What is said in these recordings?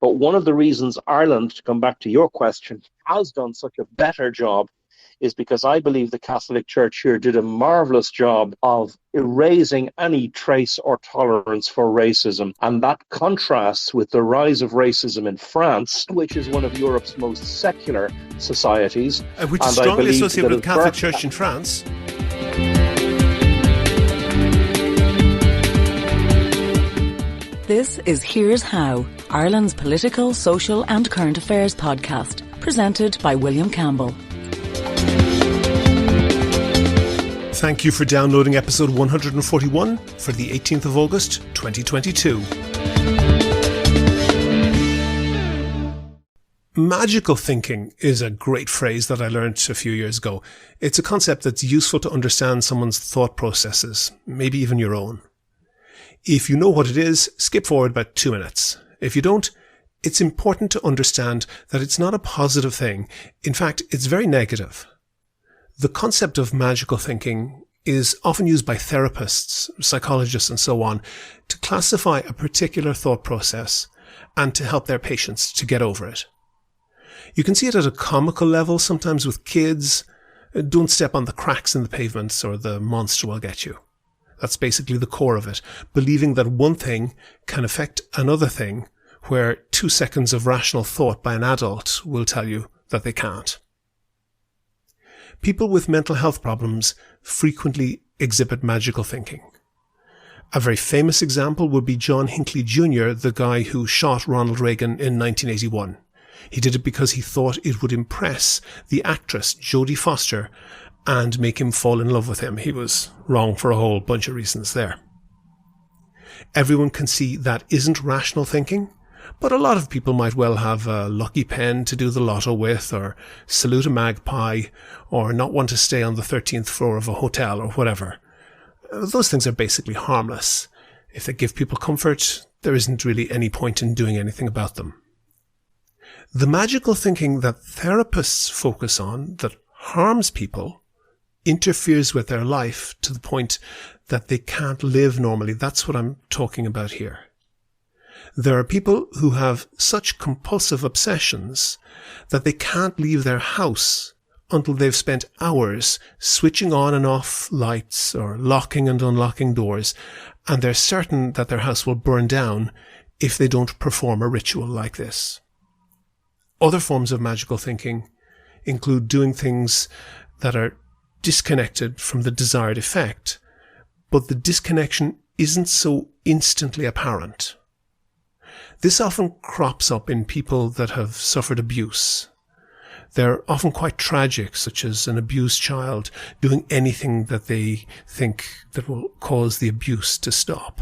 But one of the reasons Ireland, to come back to your question, has done such a better job is because I believe the Catholic Church here did a marvellous job of erasing any trace or tolerance for racism. And that contrasts with the rise of racism in France, which is one of Europe's most secular societies. Which is strongly associated with the Catholic Church in France. This is Here's How, Ireland's political, social and current affairs podcast, presented by William Campbell. Thank you for downloading episode 141 for the 18th of August, 2022. Magical thinking is a great phrase that I learned a few years ago. It's a concept that's useful to understand someone's thought processes, maybe even your own. If you know what it is, skip forward about 2 minutes. If you don't, it's important to understand that it's not a positive thing. In fact, it's very negative. The concept of magical thinking is often used by therapists, psychologists and so on to classify a particular thought process and to help their patients to get over it. You can see it at a comical level sometimes with kids. Don't step on the cracks in the pavements or the monster will get you. That's basically the core of it, believing that one thing can affect another thing where 2 seconds of rational thought by an adult will tell you that they can't. People with mental health problems frequently exhibit magical thinking. A very famous example would be John Hinckley Jr., the guy who shot Ronald Reagan in 1981. He did it because he thought it would impress the actress Jodie Foster and make him fall in love with him. He was wrong for a whole bunch of reasons there. Everyone can see that isn't rational thinking, but a lot of people might well have a lucky pen to do the lotto with, or salute a magpie, or not want to stay on the 13th floor of a hotel, or whatever. Those things are basically harmless. If they give people comfort, there isn't really any point in doing anything about them. The magical thinking that therapists focus on that harms people interferes with their life to the point that they can't live normally. That's what I'm talking about here. There are people who have such compulsive obsessions that they can't leave their house until they've spent hours switching on and off lights or locking and unlocking doors, and they're certain that their house will burn down if they don't perform a ritual like this. Other forms of magical thinking include doing things that are disconnected from the desired effect, but the disconnection isn't so instantly apparent. This often crops up in people that have suffered abuse. They're often quite tragic, such as an abused child doing anything that they think that will cause the abuse to stop.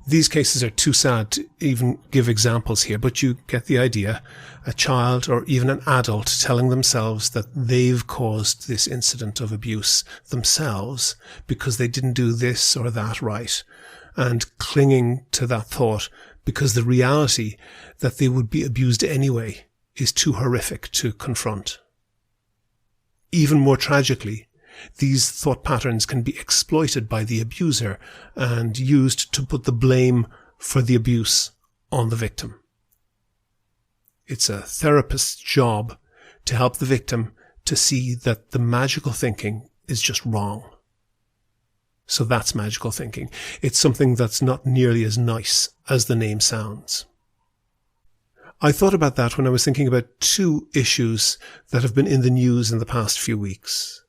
These cases are too sad to even give examples here, but you get the idea. A child or even an adult telling themselves that they've caused this incident of abuse themselves because they didn't do this or that right, and clinging to that thought because the reality that they would be abused anyway is too horrific to confront. Even more tragically, these thought patterns can be exploited by the abuser and used to put the blame for the abuse on the victim. It's a therapist's job to help the victim to see that the magical thinking is just wrong. So that's magical thinking. It's something that's not nearly as nice as the name sounds. I thought about that when I was thinking about 2 issues that have been in the news in the past few weeks.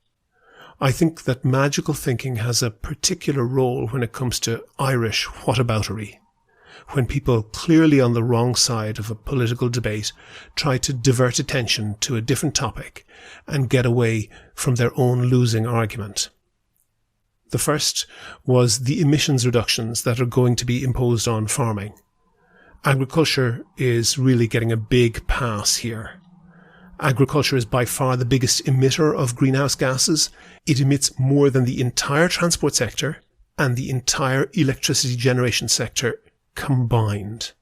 I think that magical thinking has a particular role when it comes to Irish whataboutery, when people clearly on the wrong side of a political debate try to divert attention to a different topic and get away from their own losing argument. The first was the emissions reductions that are going to be imposed on farming. Agriculture is really getting a big pass here. Agriculture is by far the biggest emitter of greenhouse gases. It emits more than the entire transport sector and the entire electricity generation sector combined.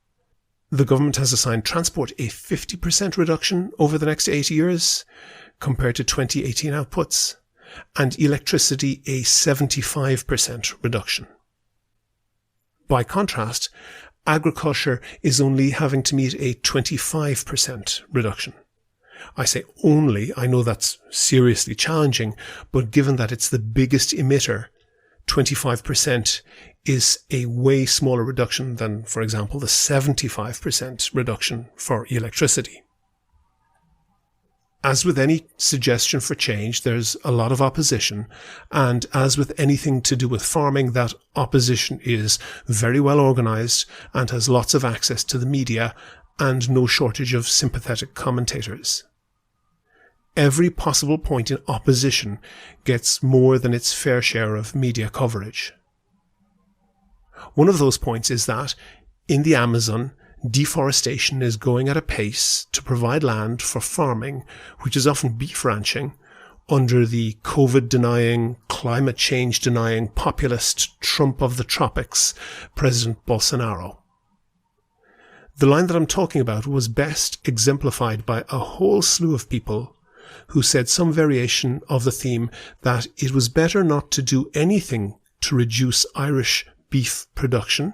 The government has assigned transport a 50% reduction over the next 8 years compared to 2018 outputs, and electricity a 75% reduction. By contrast, agriculture is only having to meet a 25% reduction. I say only, I know that's seriously challenging, but given that it's the biggest emitter, 25% is a way smaller reduction than, for example, the 75% reduction for electricity. As with any suggestion for change, there's a lot of opposition, and as with anything to do with farming, that opposition is very well organised and has lots of access to the media and no shortage of sympathetic commentators. Every possible point in opposition gets more than its fair share of media coverage. One of those points is that, in the Amazon, deforestation is going at a pace to provide land for farming, which is often beef ranching, under the COVID-denying, climate change-denying populist Trump of the tropics, President Bolsonaro. The line that I'm talking about was best exemplified by a whole slew of people who said some variation of the theme that it was better not to do anything to reduce Irish beef production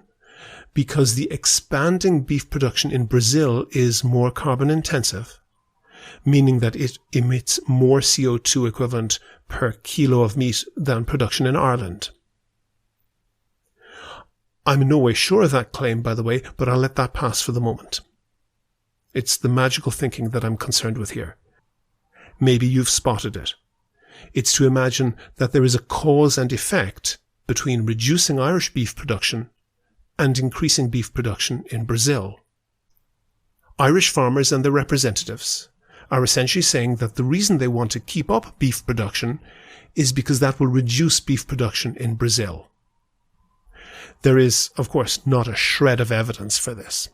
because the expanding beef production in Brazil is more carbon intensive, meaning that it emits more CO2 equivalent per kilo of meat than production in Ireland. I'm in no way sure of that claim, by the way, but I'll let that pass for the moment. It's the magical thinking that I'm concerned with here. Maybe you've spotted it. It's to imagine that there is a cause and effect between reducing Irish beef production and increasing beef production in Brazil. Irish farmers and their representatives are essentially saying that the reason they want to keep up beef production is because that will reduce beef production in Brazil. There is, of course, not a shred of evidence for this.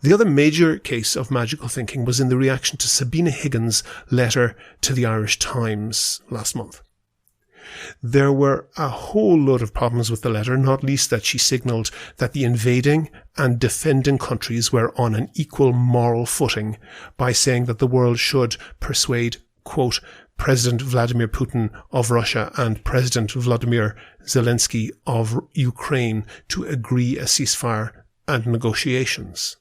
The other major case of magical thinking was in the reaction to Sabina Higgins' letter to the Irish Times last month. There were a whole load of problems with the letter, not least that she signalled that the invading and defending countries were on an equal moral footing by saying that the world should persuade, quote, President Vladimir Putin of Russia and President Vladimir Zelensky of Ukraine to agree a ceasefire and negotiations.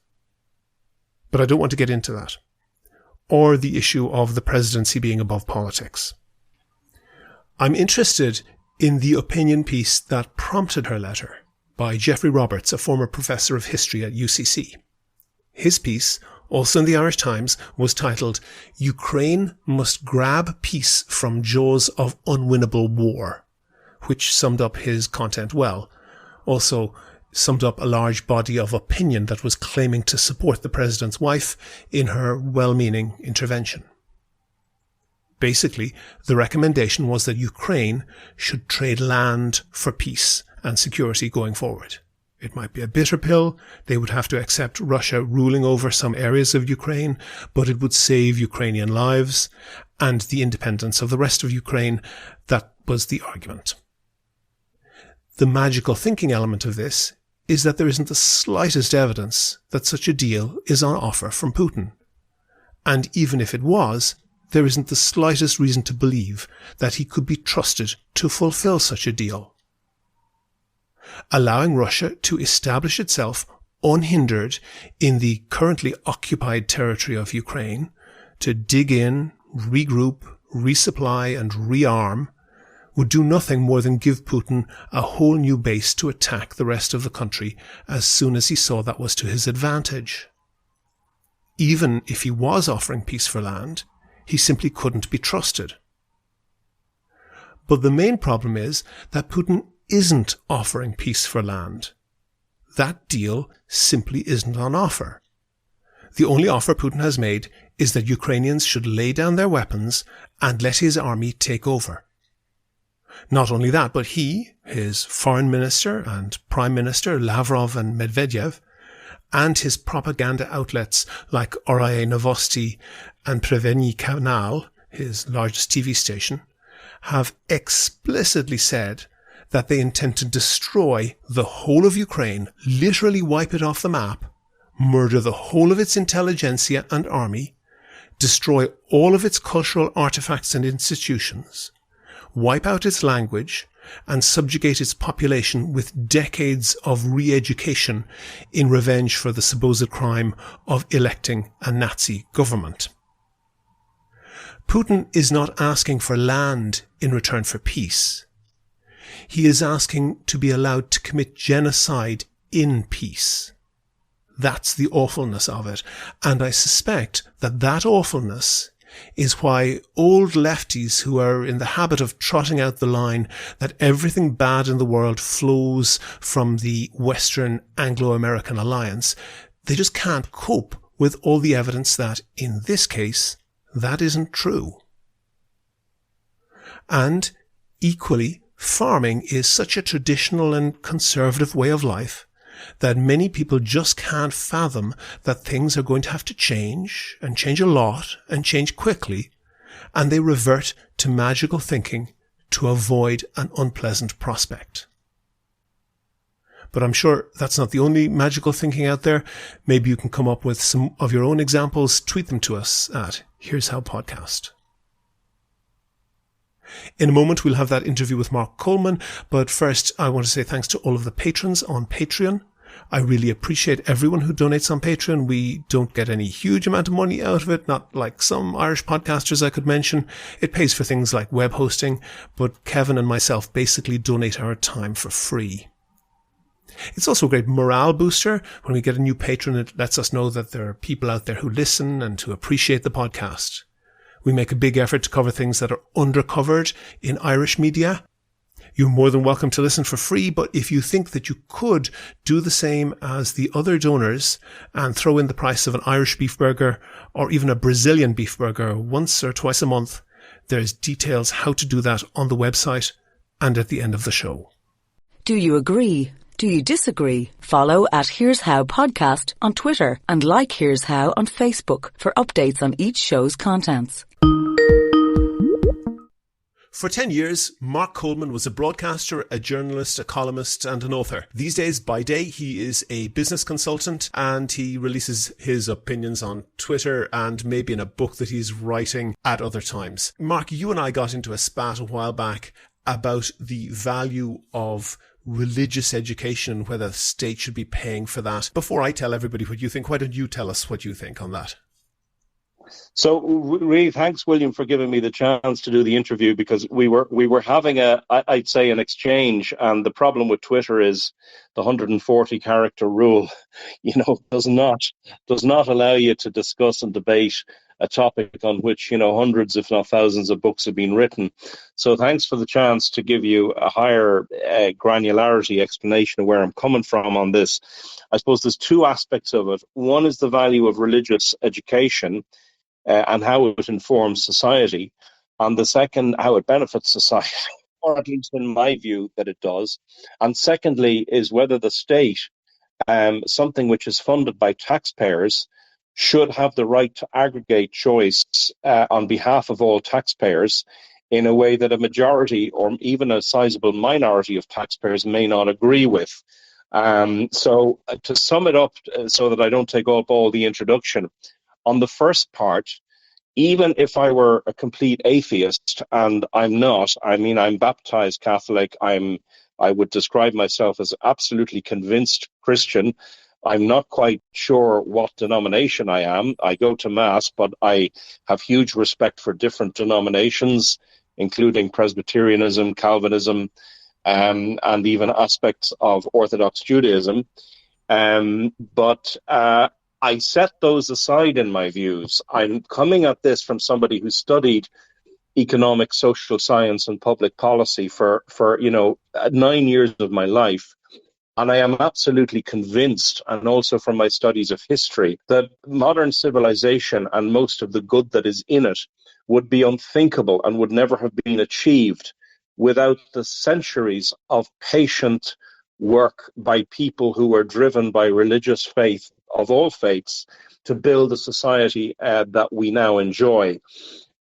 But I don't want to get into that, or the issue of the presidency being above politics. I'm interested in the opinion piece that prompted her letter by Geoffrey Roberts, a former professor of history at UCC. His piece, also in the Irish Times, was titled, Ukraine Must Grab Peace from Jaws of Unwinnable War, which summed up his content well. Also summed up a large body of opinion that was claiming to support the president's wife in her well-meaning intervention. Basically, the recommendation was that Ukraine should trade land for peace and security going forward. It might be a bitter pill. They would have to accept Russia ruling over some areas of Ukraine, but it would save Ukrainian lives and the independence of the rest of Ukraine. That was the argument. The magical thinking element of this is that there isn't the slightest evidence that such a deal is on offer from Putin. And even if it was, there isn't the slightest reason to believe that he could be trusted to fulfill such a deal. Allowing Russia to establish itself unhindered in the currently occupied territory of Ukraine, to dig in, regroup, resupply and rearm, would do nothing more than give Putin a whole new base to attack the rest of the country as soon as he saw that was to his advantage. Even if he was offering peace for land, he simply couldn't be trusted. But the main problem is that Putin isn't offering peace for land. That deal simply isn't on offer. The only offer Putin has made is that Ukrainians should lay down their weapons and let his army take over. Not only that, but he, his foreign minister and prime minister Lavrov and Medvedev, and his propaganda outlets like RIA Novosti and Preveni Kanal, his largest TV station, have explicitly said that they intend to destroy the whole of Ukraine, literally wipe it off the map, murder the whole of its intelligentsia and army, destroy all of its cultural artifacts and institutions, wipe out its language, and subjugate its population with decades of re-education in revenge for the supposed crime of electing a Nazi government. Putin is not asking for land in return for peace. He is asking to be allowed to commit genocide in peace. That's the awfulness of it. And I suspect that that awfulness is why old lefties who are in the habit of trotting out the line that everything bad in the world flows from the Western Anglo-American alliance, they just can't cope with all the evidence that, in this case, that isn't true. And equally, farming is such a traditional and conservative way of life that many people just can't fathom that things are going to have to change, and change a lot, and change quickly, and they revert to magical thinking to avoid an unpleasant prospect. But I'm sure that's not the only magical thinking out there. Maybe you can come up with some of your own examples. Tweet them to us at Here's How Podcast. In a moment, we'll have that interview with Mark Coleman, but first, I want to say thanks to all of the patrons on Patreon. I really appreciate everyone who donates on Patreon. We don't get any huge amount of money out of it, not like some Irish podcasters I could mention. It pays for things like web hosting, but Kevin and myself basically donate our time for free. It's also a great morale booster. When we get a new patron, it lets us know that there are people out there who listen and who appreciate the podcast. We make a big effort to cover things that are undercovered in Irish media. You're more than welcome to listen for free, but if you think that you could do the same as the other donors and throw in the price of an Irish beef burger or even a Brazilian beef burger once or twice a month, there's details how to do that on the website and at the end of the show. Do you agree? Do you disagree? Follow at Here's How Podcast on Twitter and like Here's How on Facebook for updates on each show's contents. For 10 years, Mark Coleman was a broadcaster, a journalist, a columnist, and an author. These days, by day, he is a business consultant, and he releases his opinions on Twitter and maybe in a book that he's writing at other times. Mark, you and I got into a spat a while back about the value of religious education and whether the state should be paying for that. Before I tell everybody what you think, why don't you tell us what you think on that? So really, thanks, William, for giving me the chance to do the interview, because we were having I'd say an exchange, and the problem with Twitter is the 140 character rule, does not allow you to discuss and debate a topic on which, hundreds, if not thousands of books have been written. So thanks for the chance to give you a higher granularity explanation of where I'm coming from on this. I suppose there's two aspects of it. One is the value of religious education, and how it informs society, and the second, how it benefits society, or at least in my view that it does. And secondly is whether the state, something which is funded by taxpayers, should have the right to aggregate choice on behalf of all taxpayers in a way that a majority or even a sizable minority of taxpayers may not agree with. So to sum it up, so that I don't take up all the introduction, on the first part, even if I were a complete atheist, and I'm not, I'm baptized Catholic, I would describe myself as absolutely convinced Christian. I'm not quite sure what denomination I am. I go to Mass, but I have huge respect for different denominations, including Presbyterianism, Calvinism, and even aspects of Orthodox Judaism. But I set those aside in my views. I'm coming at this from somebody who studied economic, social science, and public policy for 9 years of my life. And I am absolutely convinced, and also from my studies of history, that modern civilization and most of the good that is in it would be unthinkable and would never have been achieved without the centuries of patient work by people who were driven by religious faith of all faiths to build a society that we now enjoy.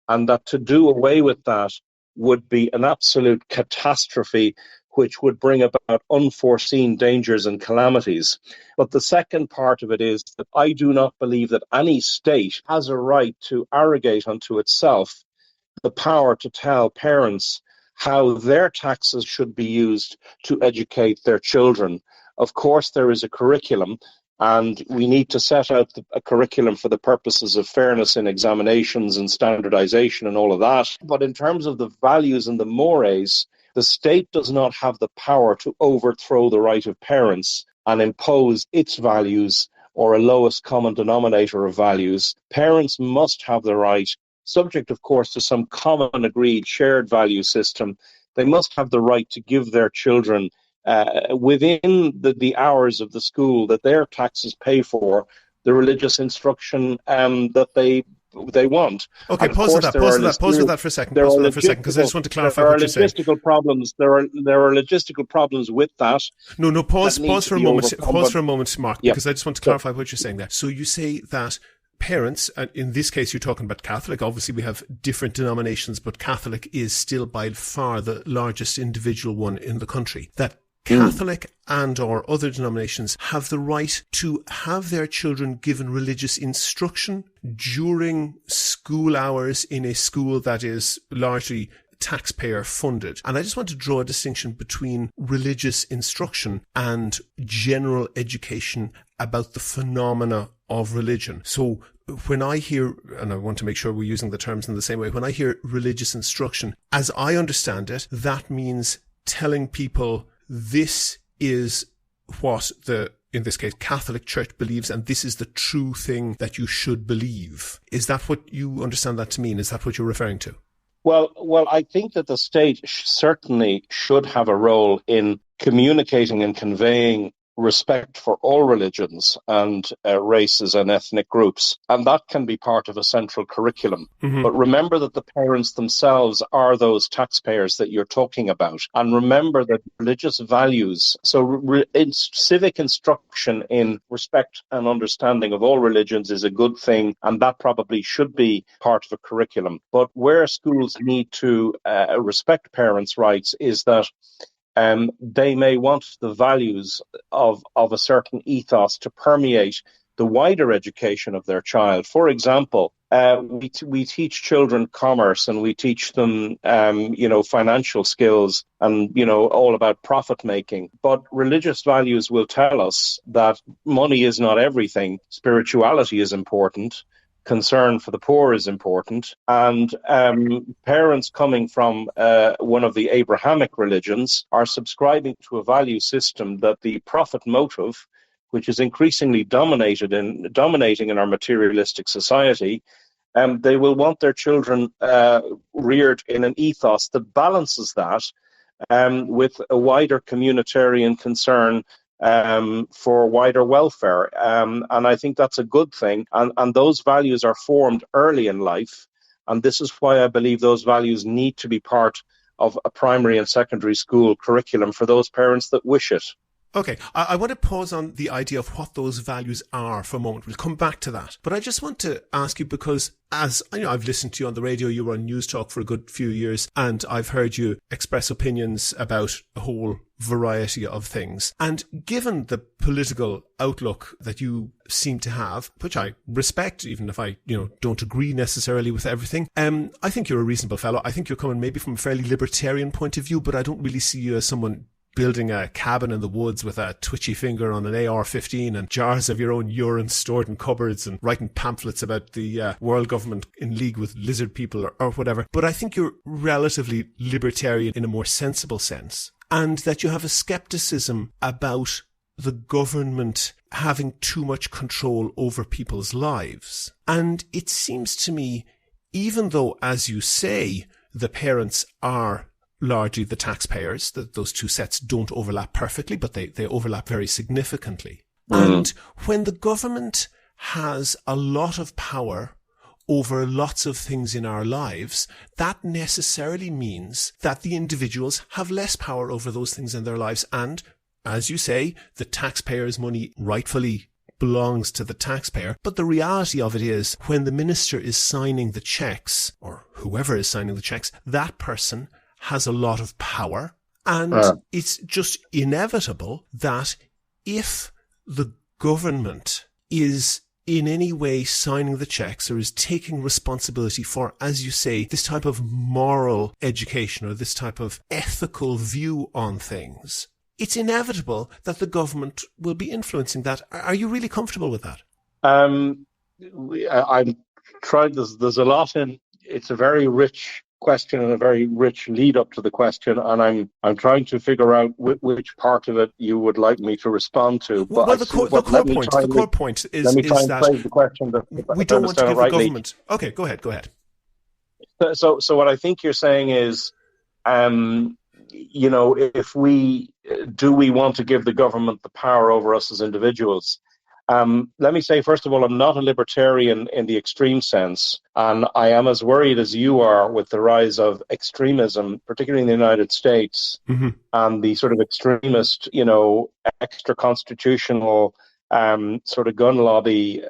And that to do away with that would be an absolute catastrophe, which would bring about unforeseen dangers and calamities. But the second part of it is that I do not believe that any state has a right to arrogate unto itself the power to tell parents how their taxes should be used to educate their children. Of course, there is a curriculum, and we need to set out a curriculum for the purposes of fairness in examinations and standardization and all of that. But in terms of the values and the mores, the state does not have the power to overthrow the right of parents and impose its values or a lowest common denominator of values. Parents must have the right, subject, of course, to some common agreed shared value system. They must have the right to give their children within the hours of the school that their taxes pay for the religious instruction that they want. Okay, pause with that for a second, because I just want to clarify what you're saying. There are logistical problems with that. Pause for a moment, Mark, because I just want to clarify what you're saying there. So you say that parents, and in this case you're talking about Catholic, obviously we have different denominations, but Catholic is still by far the largest individual one in the country, that Catholic and or other denominations have the right to have their children given religious instruction during school hours in a school that is largely taxpayer funded. And I just want to draw a distinction between religious instruction and general education about the phenomena of religion. So when I hear, and I want to make sure we're using the terms in the same way, when I hear religious instruction, as I understand it, that means telling people this is what in this case, Catholic Church believes, and this is the true thing that you should believe. Is that what you understand that to mean? Is that what you're referring to? Well, I think that the state certainly should have a role in communicating and conveying respect for all religions and races and ethnic groups. And that can be part of a central curriculum. Mm-hmm. But remember that the parents themselves are those taxpayers that you're talking about. And remember that religious values, civic instruction in respect and understanding of all religions is a good thing. And that probably should be part of a curriculum. But where schools need to respect parents' rights is that they may want the values of a certain ethos to permeate the wider education of their child. For example, we teach children commerce, and we teach them, financial skills and, all about profit making. But religious values will tell us that money is not everything. Spirituality is important. Concern for the poor is important, and parents coming from one of the Abrahamic religions are subscribing to a value system that the profit motive, which is increasingly dominating in our materialistic society, they will want their children reared in an ethos that balances that with a wider communitarian concern for wider welfare. And I think that's a good thing. And those values are formed early in life. And this is why I believe those values need to be part of a primary and secondary school curriculum for those parents that wish it. Okay, I want to pause on the idea of what those values are for a moment. We'll come back to that. But I just want to ask you, because as I know, I've listened to you on the radio, you were on News Talk for a good few years, and I've heard you express opinions about a whole variety of things. And given the political outlook that you seem to have, which I respect, even if I, don't agree necessarily with everything, I think you're a reasonable fellow. I think you're coming maybe from a fairly libertarian point of view, but I don't really see you as someone building a cabin in the woods with a twitchy finger on an AR-15 and jars of your own urine stored in cupboards and writing pamphlets about the world government in league with lizard people or whatever. But I think you're relatively libertarian in a more sensible sense, and that you have a skepticism about the government having too much control over people's lives. And it seems to me, even though, as you say, the parents are largely the taxpayers, that those two sets don't overlap perfectly, but they overlap very significantly. And when the government has a lot of power over lots of things in our lives, that necessarily means that the individuals have less power over those things in their lives. And, as you say, the taxpayers' money rightfully belongs to the taxpayer. But the reality of it is, when the minister is signing the checks, or whoever is signing the checks, that person has a lot of power, and it's just inevitable that if the government is in any way signing the checks or is taking responsibility for, as you say, this type of moral education or this type of ethical view on things, it's inevitable that the government will be influencing that. Are you really comfortable with that? I'm trying. There's a lot in. It's a very rich question and a very rich lead up to the question, and I'm trying to figure out which part of it you would like me to respond to. But Well, the core point is let me try and that phrase the question. we don't want to give the government. Okay, go ahead. So what I think you're saying is, if we want to give the government the power over us as individuals? Let me say, first of all, I'm not a libertarian in the extreme sense, and I am as worried as you are with the rise of extremism, particularly in the United States, and the sort of extremist, extra-constitutional sort of gun lobby.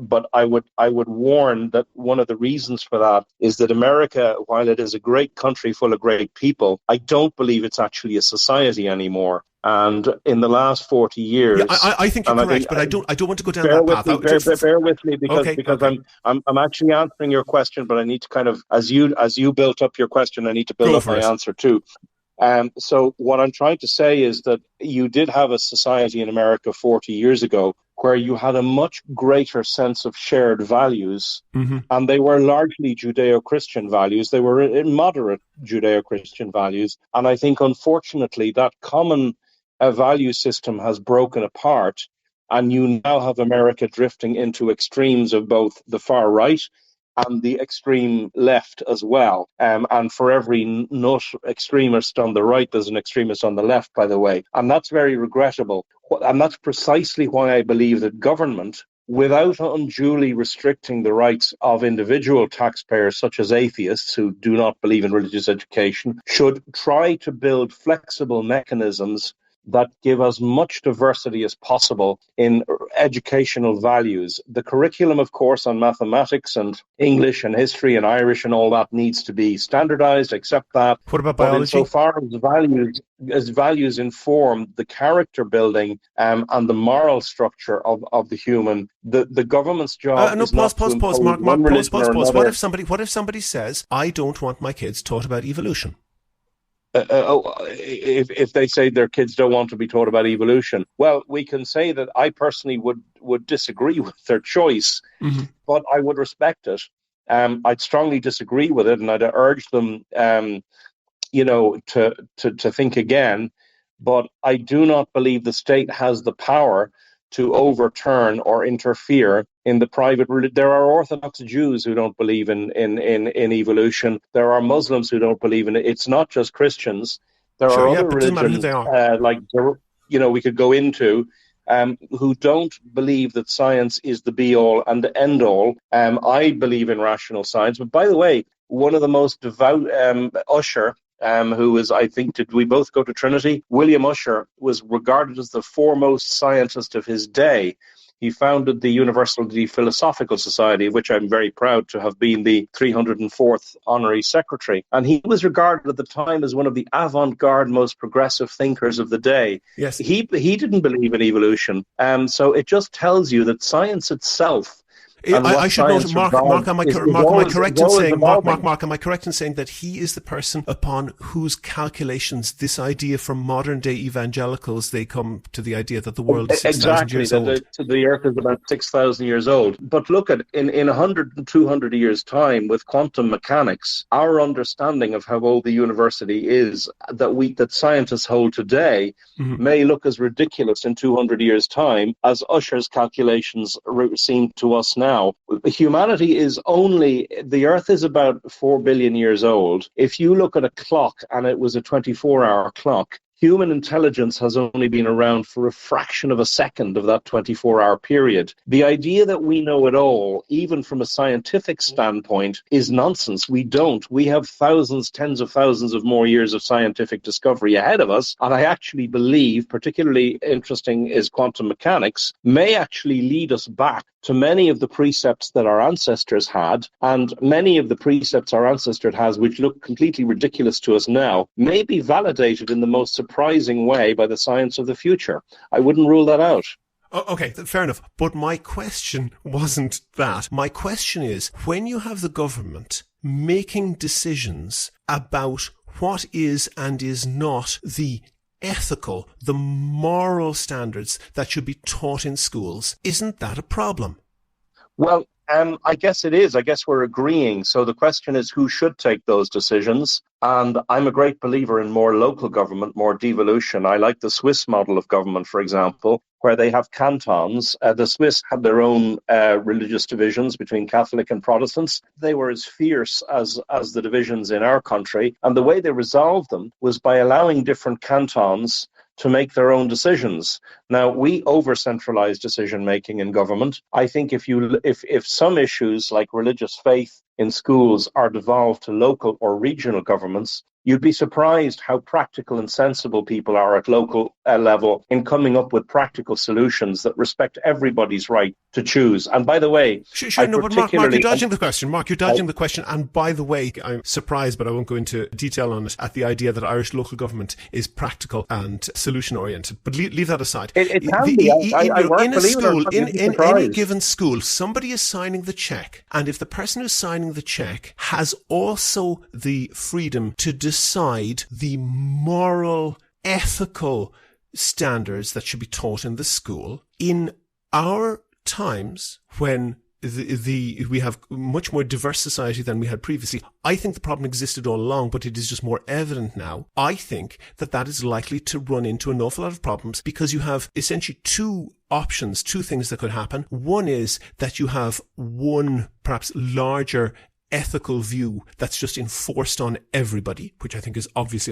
But I would warn that one of the reasons for that is that America, while it is a great country full of great people, I don't believe it's actually a society anymore. And in the last 40 years, I think you're correct, but I don't want to go down that path. Bear with me, because I'm actually answering your question, but I need to kind of, as you built up your question, I need to build up my answer too. So what I'm trying to say is that you did have a society in America 40 years ago where you had a much greater sense of shared values, and they were largely Judeo-Christian values. They were moderate Judeo-Christian values. And I think, unfortunately, that common value system has broken apart, and you now have America drifting into extremes of both the far right and the extreme left as well. And for every nut extremist on the right, there's an extremist on the left, by the way. And that's very regrettable. And that's precisely why I believe that government, without unduly restricting the rights of individual taxpayers, such as atheists who do not believe in religious education, should try to build flexible mechanisms that give as much diversity as possible in educational values. The curriculum, of course, on mathematics and English and history and Irish and all that needs to be standardized, accept that. What about biology? But insofar as values inform the character building and the moral structure of the human, the government's job is not to impose one religion or another. What if somebody says, I don't want my kids taught about evolution? If they say their kids don't want to be taught about evolution, well, we can say that I personally would disagree with their choice, but I would respect it. I'd strongly disagree with it, and I'd urge them, to think again. But I do not believe the state has the power to overturn or interfere in the private religion. There are Orthodox Jews who don't believe in evolution. There are Muslims who don't believe in it. It's not just Christians. There are other religions, we could go into, who don't believe that science is the be-all and the end-all. I believe in rational science. But by the way, one of the most devout, Ussher, who was, I think, did we both go to Trinity? William Ussher was regarded as the foremost scientist of his day. He founded the University Philosophical Society, of which I'm very proud to have been the 304th honorary secretary. And he was regarded at the time as one of the avant-garde, most progressive thinkers of the day. Yes. He didn't believe in evolution. So it just tells you that science itself. I should note, Mark, am I correct in saying that he is the person upon whose calculations this idea from modern day evangelicals, they come to the idea that the world is 6,000 years old? The earth is about 6,000 years old. But look at, in 100 and 200 years' time, with quantum mechanics, our understanding of how old the university is, that scientists hold today, may look as ridiculous in 200 years' time as Ussher's calculations seem to us now. Humanity is the Earth is about 4 billion years old. If you look at a clock and it was a 24-hour clock, human intelligence has only been around for a fraction of a second of that 24-hour period. The idea that we know it all, even from a scientific standpoint, is nonsense. We don't. We have thousands, tens of thousands of more years of scientific discovery ahead of us. And I actually believe, particularly interesting is quantum mechanics, may actually lead us back to many of the precepts that our ancestors had, and many of the precepts our ancestors has, which look completely ridiculous to us now, may be validated in the most surprising way by the science of the future. I wouldn't rule that out. Okay, fair enough. But my question wasn't that. My question is, when you have the government making decisions about what is and is not the ethical, the moral standards that should be taught in schools, isn't that a problem? Well, I guess it is. I guess we're agreeing. So the question is, who should take those decisions? And I'm a great believer in more local government, more devolution. I like the Swiss model of government, for example, where they have cantons. The Swiss had their own religious divisions between Catholic and Protestants. They were as fierce as the divisions in our country. And the way they resolved them was by allowing different cantons to make their own decisions. Now, we over-centralize decision-making in government. I think if some issues like religious faith in schools are devolved to local or regional governments, you'd be surprised how practical and sensible people are at local level in coming up with practical solutions that respect everybody's right to choose. And by the way, but Mark, you're dodging the question. Mark, you're dodging the question. And by the way, I'm surprised, but I won't go into detail on it, at the idea that Irish local government is practical and solution-oriented. But leave that aside. It can be. In a school, in any given school, somebody is signing the check. And if the person who's signing the check has also the freedom to decide the moral, ethical standards that should be taught in the school, in our times when we have much more diverse society than we had previously. I think the problem existed all along, but it is just more evident now. I think that is likely to run into an awful lot of problems because you have essentially two options, two things that could happen. One is that you have one perhaps larger ethical view that's just enforced on everybody, which I think is obviously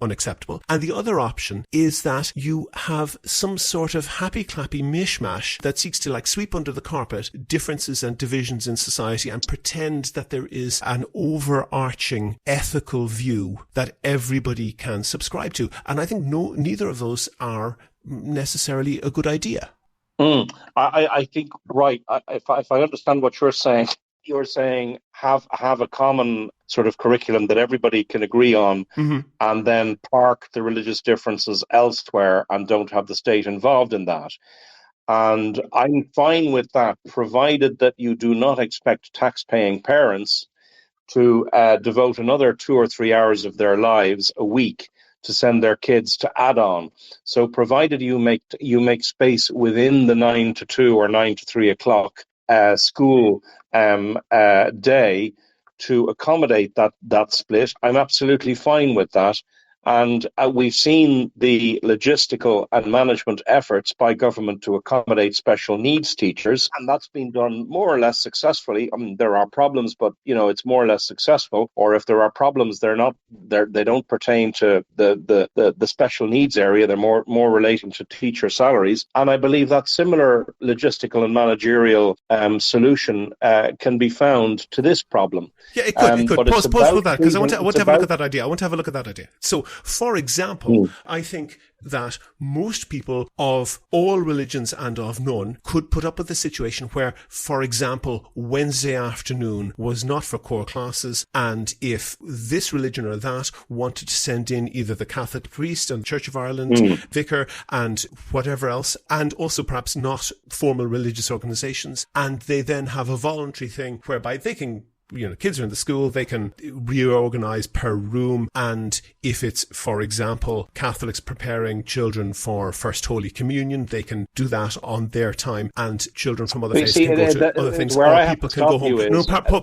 unacceptable. And the other option is that you have some sort of happy-clappy mishmash that seeks to sweep under the carpet differences and divisions in society and pretend that there is an overarching ethical view that everybody can subscribe to. And I think neither of those are necessarily a good idea. I think, right, if I understand what you're saying have a common sort of curriculum that everybody can agree on, and then park the religious differences elsewhere and don't have the state involved in that. And I'm fine with that, provided that you do not expect tax-paying parents to devote another 2 or 3 hours of their lives a week to send their kids to add-on. So provided you make space within the 9 to 2 or 9 to 3 o'clock school day to accommodate that split, I'm absolutely fine with that. And we've seen the logistical and management efforts by government to accommodate special needs teachers, and that's been done more or less successfully. I mean, there are problems, but it's more or less successful. Or if there are problems, they don't pertain to the special needs area. They're more relating to teacher salaries. And I believe that similar logistical and managerial solution can be found to this problem. Yeah, it could. Pause for that, because I want to have a look at that idea. So, for example, I think that most people of all religions and of none could put up with a situation where, for example, Wednesday afternoon was not for core classes, and if this religion or that wanted to send in either the Catholic priest and Church of Ireland vicar and whatever else, and also perhaps not formal religious organisations, and they then have a voluntary thing whereby they can, kids are in the school, they can reorganize per room. And if it's, for example, Catholics preparing children for First Holy Communion, they can do that on their time. And children from other faiths can go to other things, or people can go home.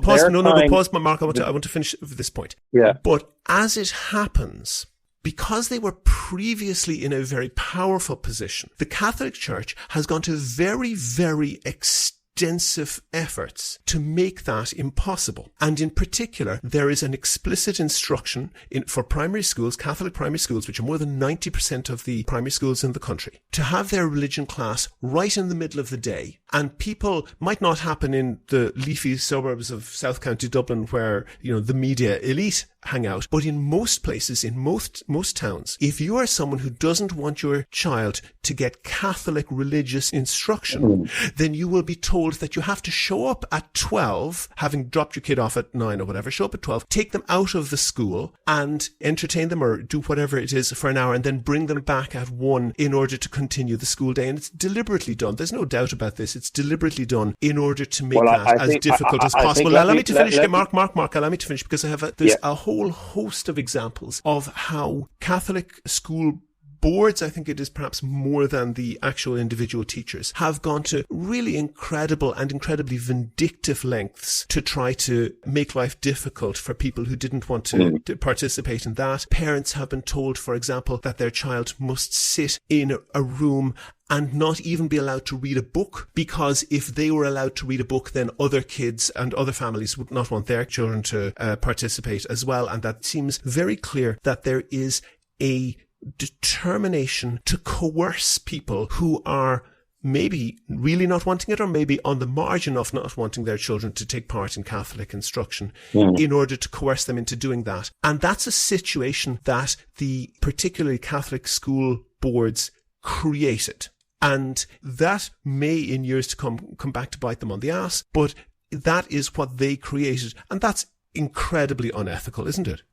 Pause, Mark, I want to finish this point. Yeah. But as it happens, because they were previously in a very powerful position, the Catholic Church has gone to very, very extensive efforts to make that impossible. And in particular, there is an explicit instruction for primary schools, Catholic primary schools, which are more than 90% of the primary schools in the country, to have their religion class right in the middle of the day And people might not happen in the leafy suburbs of South County Dublin where, the media elite hang out. But in most places, in most towns, if you are someone who doesn't want your child to get Catholic religious instruction, then you will be told that you have to show up at 12, having dropped your kid off at 9 or whatever, show up at 12, take them out of the school and entertain them or do whatever it is for an hour and then bring them back at 1 in order to continue the school day. And it's deliberately done. There's no doubt about this. It's deliberately done in order to make as difficult as possible. Now, allow me to finish. Mark, allow me to finish because there's a whole host of examples of how Catholic school boards, I think it is perhaps more than the actual individual teachers, have gone to really incredible and incredibly vindictive lengths to try to make life difficult for people who didn't want to participate in that. Parents have been told, for example, that their child must sit in a room and not even be allowed to read a book, because if they were allowed to read a book, then other kids and other families would not want their children to participate as well. And that seems very clear that there is a determination to coerce people who are maybe really not wanting it or maybe on the margin of not wanting their children to take part in Catholic instruction in order to coerce them into doing that. And that's a situation that the particularly Catholic school boards created. And that may in years to come back to bite them on the ass, but that is what they created. And that's incredibly unethical, isn't it?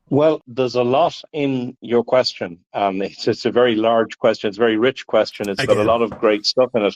Well, there's a lot in your question. It's a very large question. It's a very rich question. It's got a lot of great stuff in it.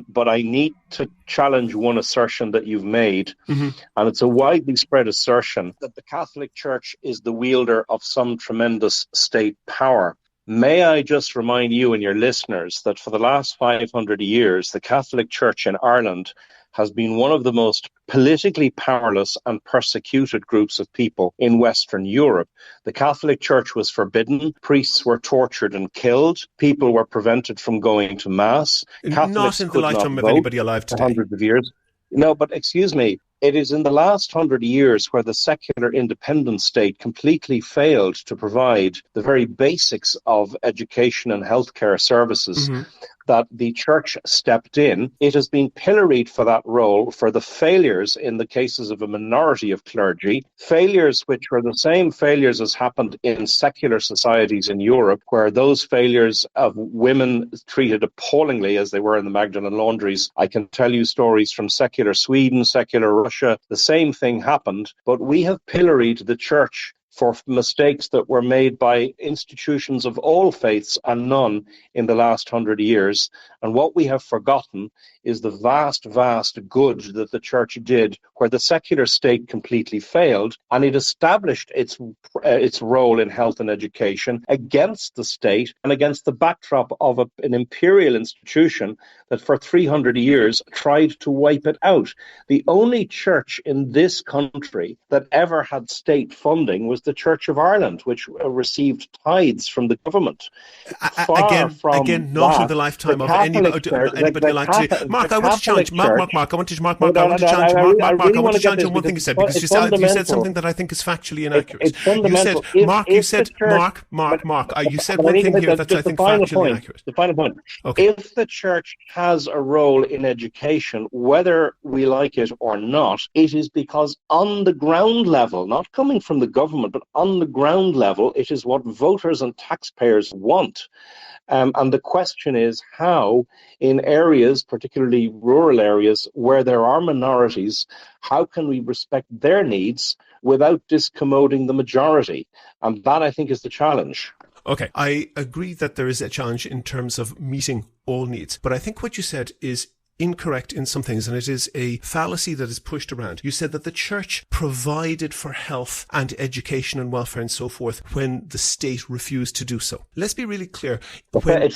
But I need to challenge one assertion that you've made. And it's a widely spread assertion that the Catholic Church is the wielder of some tremendous state power. May I just remind you and your listeners that for the last 500 years, the Catholic Church in Ireland has been one of the most politically powerless and persecuted groups of people in Western Europe. The Catholic Church was forbidden, priests were tortured and killed, people were prevented from going to Mass. Catholics not in the lifetime of anybody alive today. For hundreds of years. No, but excuse me. It is in the last 100 years where the secular independent state completely failed to provide the very basics of education and healthcare services that the church stepped in. It has been pilloried for that role for the failures in the cases of a minority of clergy, failures which were the same failures as happened in secular societies in Europe, where those failures of women treated appallingly as they were in the Magdalen laundries. I can tell you stories from secular Sweden, secular Russia. The same thing happened, but we have pilloried the church for mistakes that were made by institutions of all faiths and none in the last 100 years. And what we have forgotten is the vast, vast good that the church did where the secular state completely failed, and it established its role in health and education against the state and against the backdrop of an imperial institution that for 300 years tried to wipe it out. The only church in this country that ever had state funding was the Church of Ireland, which received tithes from the government. Again, not in the lifetime of anybody like to. Mark, I want to challenge. Mark, I want to challenge on one thing you said, because you said something that I think is factually inaccurate. You said one thing here that I think is factually inaccurate. The final point. Okay. If the church has a role in education, whether we like it or not, it is because on the ground level, not coming from the government, but on the ground level, it is what voters and taxpayers want. And the question is how, in areas, particularly rural areas, where there are minorities, how can we respect their needs without discommoding the majority? And that, I think, is the challenge. Okay, I agree that there is a challenge in terms of meeting all needs. But I think what you said is incorrect in some things, and it is a fallacy that is pushed around. You said that the church provided for health and education and welfare and so forth when the state refused to do so. Let's be really clear. Mark, allow me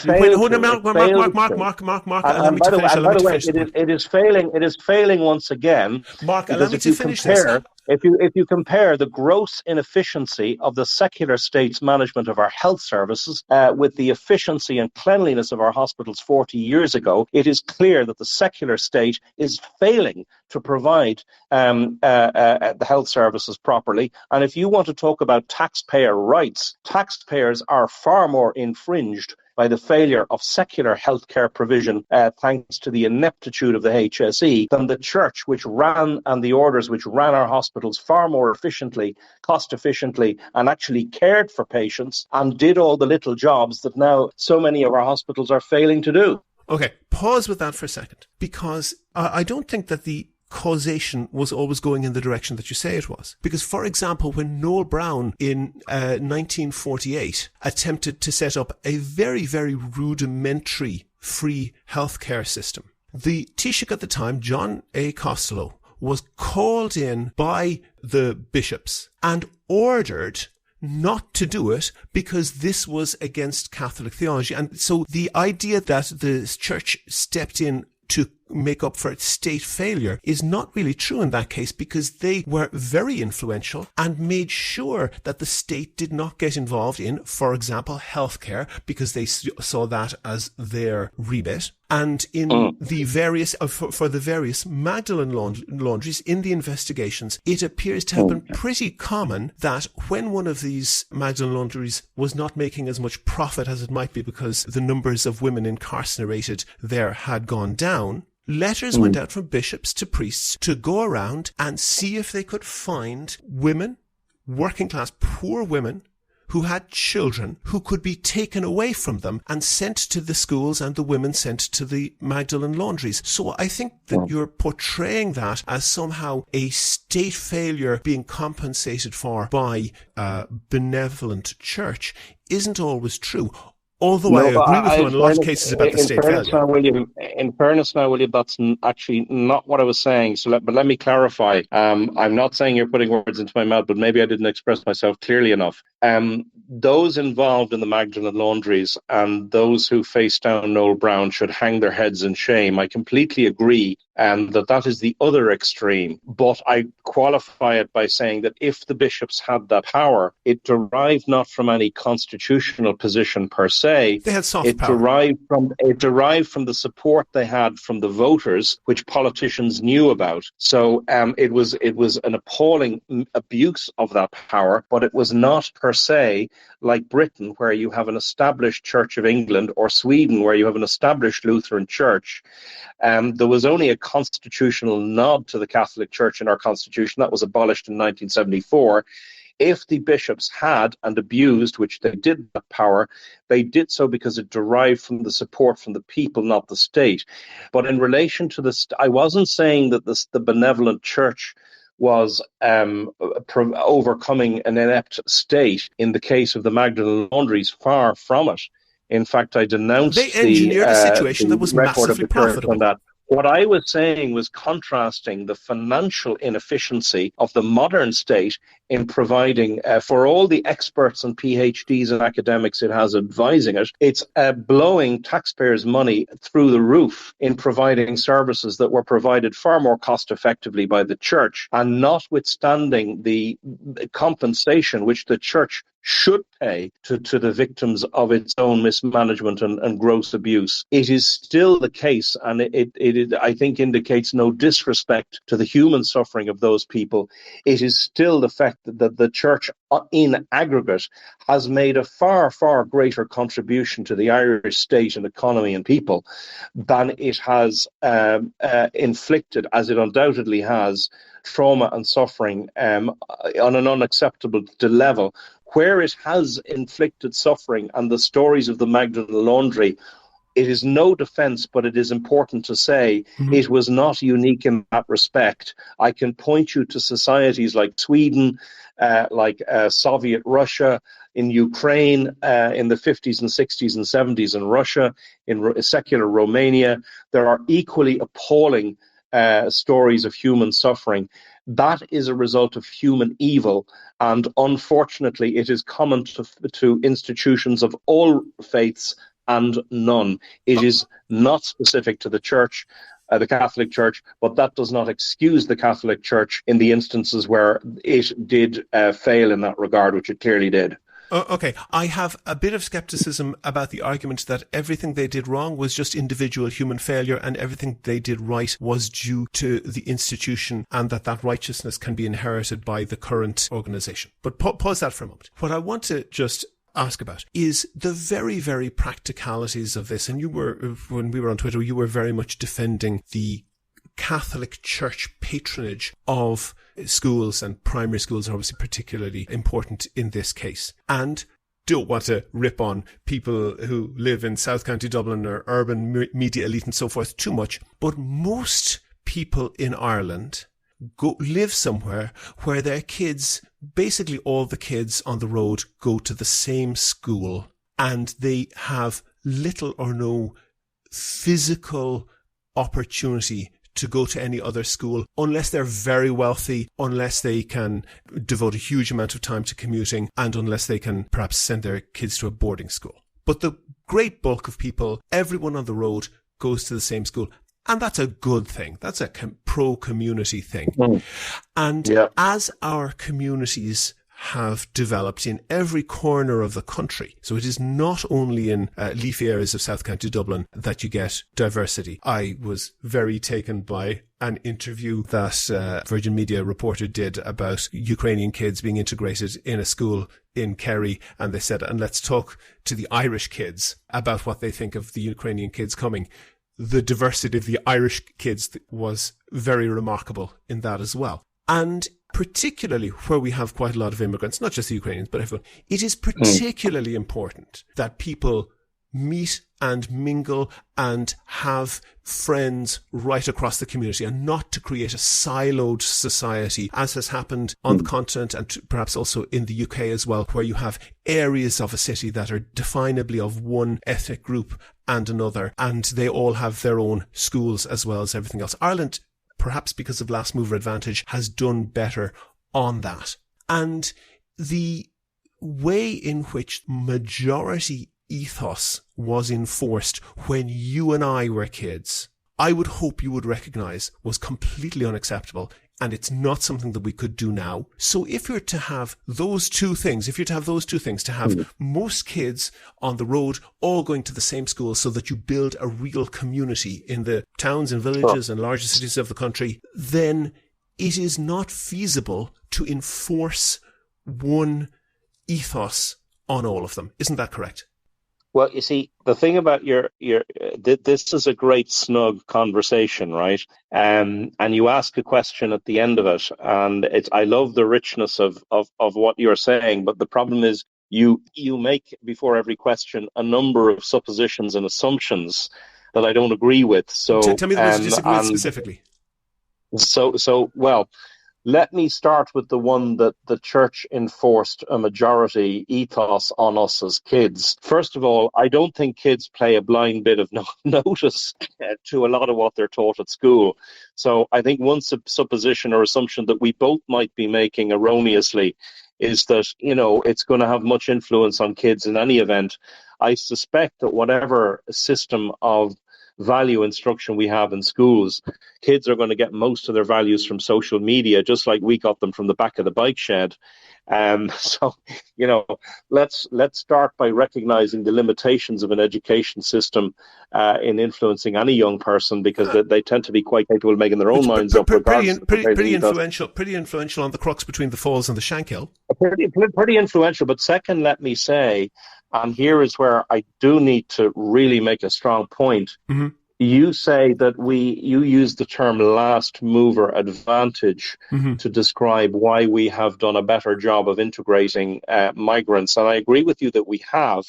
to finish. It is failing once again. Mark, allow me to finish this. If you compare the gross inefficiency of the secular state's management of our health services with the efficiency and cleanliness of our hospitals 40 years ago, it is clear that the secular state is failing to provide the health services properly. And if you want to talk about taxpayer rights, taxpayers are far more infringed by the failure of secular healthcare provision, thanks to the ineptitude of the HSE, than the church, which ran, and the orders which ran our hospitals far more efficiently, cost efficiently, and actually cared for patients and did all the little jobs that now so many of our hospitals are failing to do. Okay, pause with that for a second, because I don't think that the causation was always going in the direction that you say it was. Because, for example, when Noel Brown in 1948 attempted to set up a very, very rudimentary free healthcare system, the Taoiseach at the time, John A. Costello, was called in by the bishops and ordered not to do it because this was against Catholic theology. And so the idea that the church stepped in to make up for its state failure is not really true in that case, because they were very influential and made sure that the state did not get involved in, for example, healthcare, because they saw that as their remit. And in the various, for the various Magdalene laundries in the investigations, it appears to have been pretty common that when one of these Magdalene laundries was not making as much profit as it might be because the numbers of women incarcerated there had gone down, letters went out from bishops to priests to go around and see if they could find women, working class, poor women, who had children who could be taken away from them and sent to the schools, and the women sent to the Magdalene laundries. So I think that you're portraying that as somehow a state failure being compensated for by a benevolent church isn't always true. Although I agree with you in a lot of cases about the state failure. In fairness now, William, that's actually not what I was saying. But let me clarify. I'm not saying you're putting words into my mouth, but maybe I didn't express myself clearly enough. Those involved in the Magdalene laundries and those who faced down Noel Brown should hang their heads in shame. I completely agree that is the other extreme. But I qualify it by saying that if the bishops had that power, it derived not from any constitutional position per se. They had soft power. It derived from the support they had from the voters, which politicians knew about. So it was an appalling abuse of that power, but it was not per se like Britain, where you have an established Church of England, or Sweden, where you have an established Lutheran Church. There was only a constitutional nod to the Catholic Church in our constitution that was abolished in 1974. If the bishops had and abused, which they did, that power, they did so because it derived from the support from the people, not the state. But in relation to this, I wasn't saying that the benevolent church was overcoming an inept state in the case of the Magdalene laundries. Far from it. In fact, I denounced they engineered a situation that was massively profitable. On that. What I was saying was contrasting the financial inefficiency of the modern state in providing, for all the experts and PhDs and academics it has advising it, it's blowing taxpayers' money through the roof in providing services that were provided far more cost effectively by the church, and notwithstanding the compensation which the church should pay to the victims of its own mismanagement and gross abuse. It is still the case, and it I think indicates no disrespect to the human suffering of those people. It is still the fact that the church in aggregate has made a far, far greater contribution to the Irish state and economy and people than it has inflicted, as it undoubtedly has, trauma and suffering on an unacceptable level. Where it has inflicted suffering, and the stories of the Magdalene laundry, it is no defense, but it is important to say it was not unique in that respect. I can point you to societies like Sweden, like Soviet Russia, in Ukraine in the 50s and 60s and 70s, in Russia, in secular Romania. There are equally appalling stories of human suffering. That is a result of human evil, and unfortunately it is common to institutions of all faiths and none. It is not specific to the church, the Catholic Church, but that does not excuse the Catholic Church in the instances where it did fail in that regard, which it clearly did. Okay, I have a bit of skepticism about the argument that everything they did wrong was just individual human failure and everything they did right was due to the institution, and that righteousness can be inherited by the current organisation. But pause that for a moment. What I want to just ask about is the very, very practicalities of this. And you were, when we were on Twitter, you were very much defending the Catholic Church patronage of schools, and primary schools are obviously particularly important in this case. And don't want to rip on people who live in South County Dublin or urban media elite and so forth too much, but most people in Ireland live somewhere where their kids, basically all the kids on the road, go to the same school, and they have little or no physical opportunity to go to any other school unless they're very wealthy, unless they can devote a huge amount of time to commuting, and unless they can perhaps send their kids to a boarding school. But the great bulk of people, everyone on the road, goes to the same school. And that's a good thing. That's a pro-community thing. And as our communities have developed in every corner of the country. So it is not only in leafy areas of South County Dublin that you get diversity. I was very taken by an interview that Virgin Media reporter did about Ukrainian kids being integrated in a school in Kerry, and they said, and let's talk to the Irish kids about what they think of the Ukrainian kids coming. The diversity of the Irish kids was very remarkable in that as well. And particularly where we have quite a lot of immigrants, not just the Ukrainians, but everyone, it is particularly important that people meet and mingle and have friends right across the community, and not to create a siloed society, as has happened on the continent and perhaps also in the UK as well, where you have areas of a city that are definably of one ethnic group and another, and they all have their own schools as well as everything else. Ireland, perhaps because of last mover advantage, has done better on that. And the way in which majority ethos was enforced when you and I were kids, I would hope you would recognize was completely unacceptable, and it's not something that we could do now. So if you're to have those two things, to have most kids on the road all going to the same school so that you build a real community in the towns and villages and larger cities of the country, then it is not feasible to enforce one ethos on all of them. Isn't that correct? Well, you see, the thing about this is a great snug conversation, right? And you ask a question at the end of it, and I love the richness of what you're saying. But the problem is you make before every question a number of suppositions and assumptions that I don't agree with. So tell me the ones you disagree with specifically. Well, let me start with the one that the church enforced a majority ethos on us as kids. First of all, I don't think kids play a blind bit of notice to a lot of what they're taught at school. So I think one supposition or assumption that we both might be making erroneously is that, it's going to have much influence on kids in any event. I suspect that whatever system of value instruction we have in schools, kids are going to get most of their values from social media, just like we got them from the back of the bike shed. So let's start by recognizing the limitations of an education system in influencing any young person, because they tend to be quite capable of making their own minds up. Pretty influential on the crux between the Falls and the Shankill. Pretty influential. But second, let me say, and here is where I do need to really make a strong point. Mm-hmm. You say that you use the term last mover advantage to describe why we have done a better job of integrating migrants. And I agree with you that we have.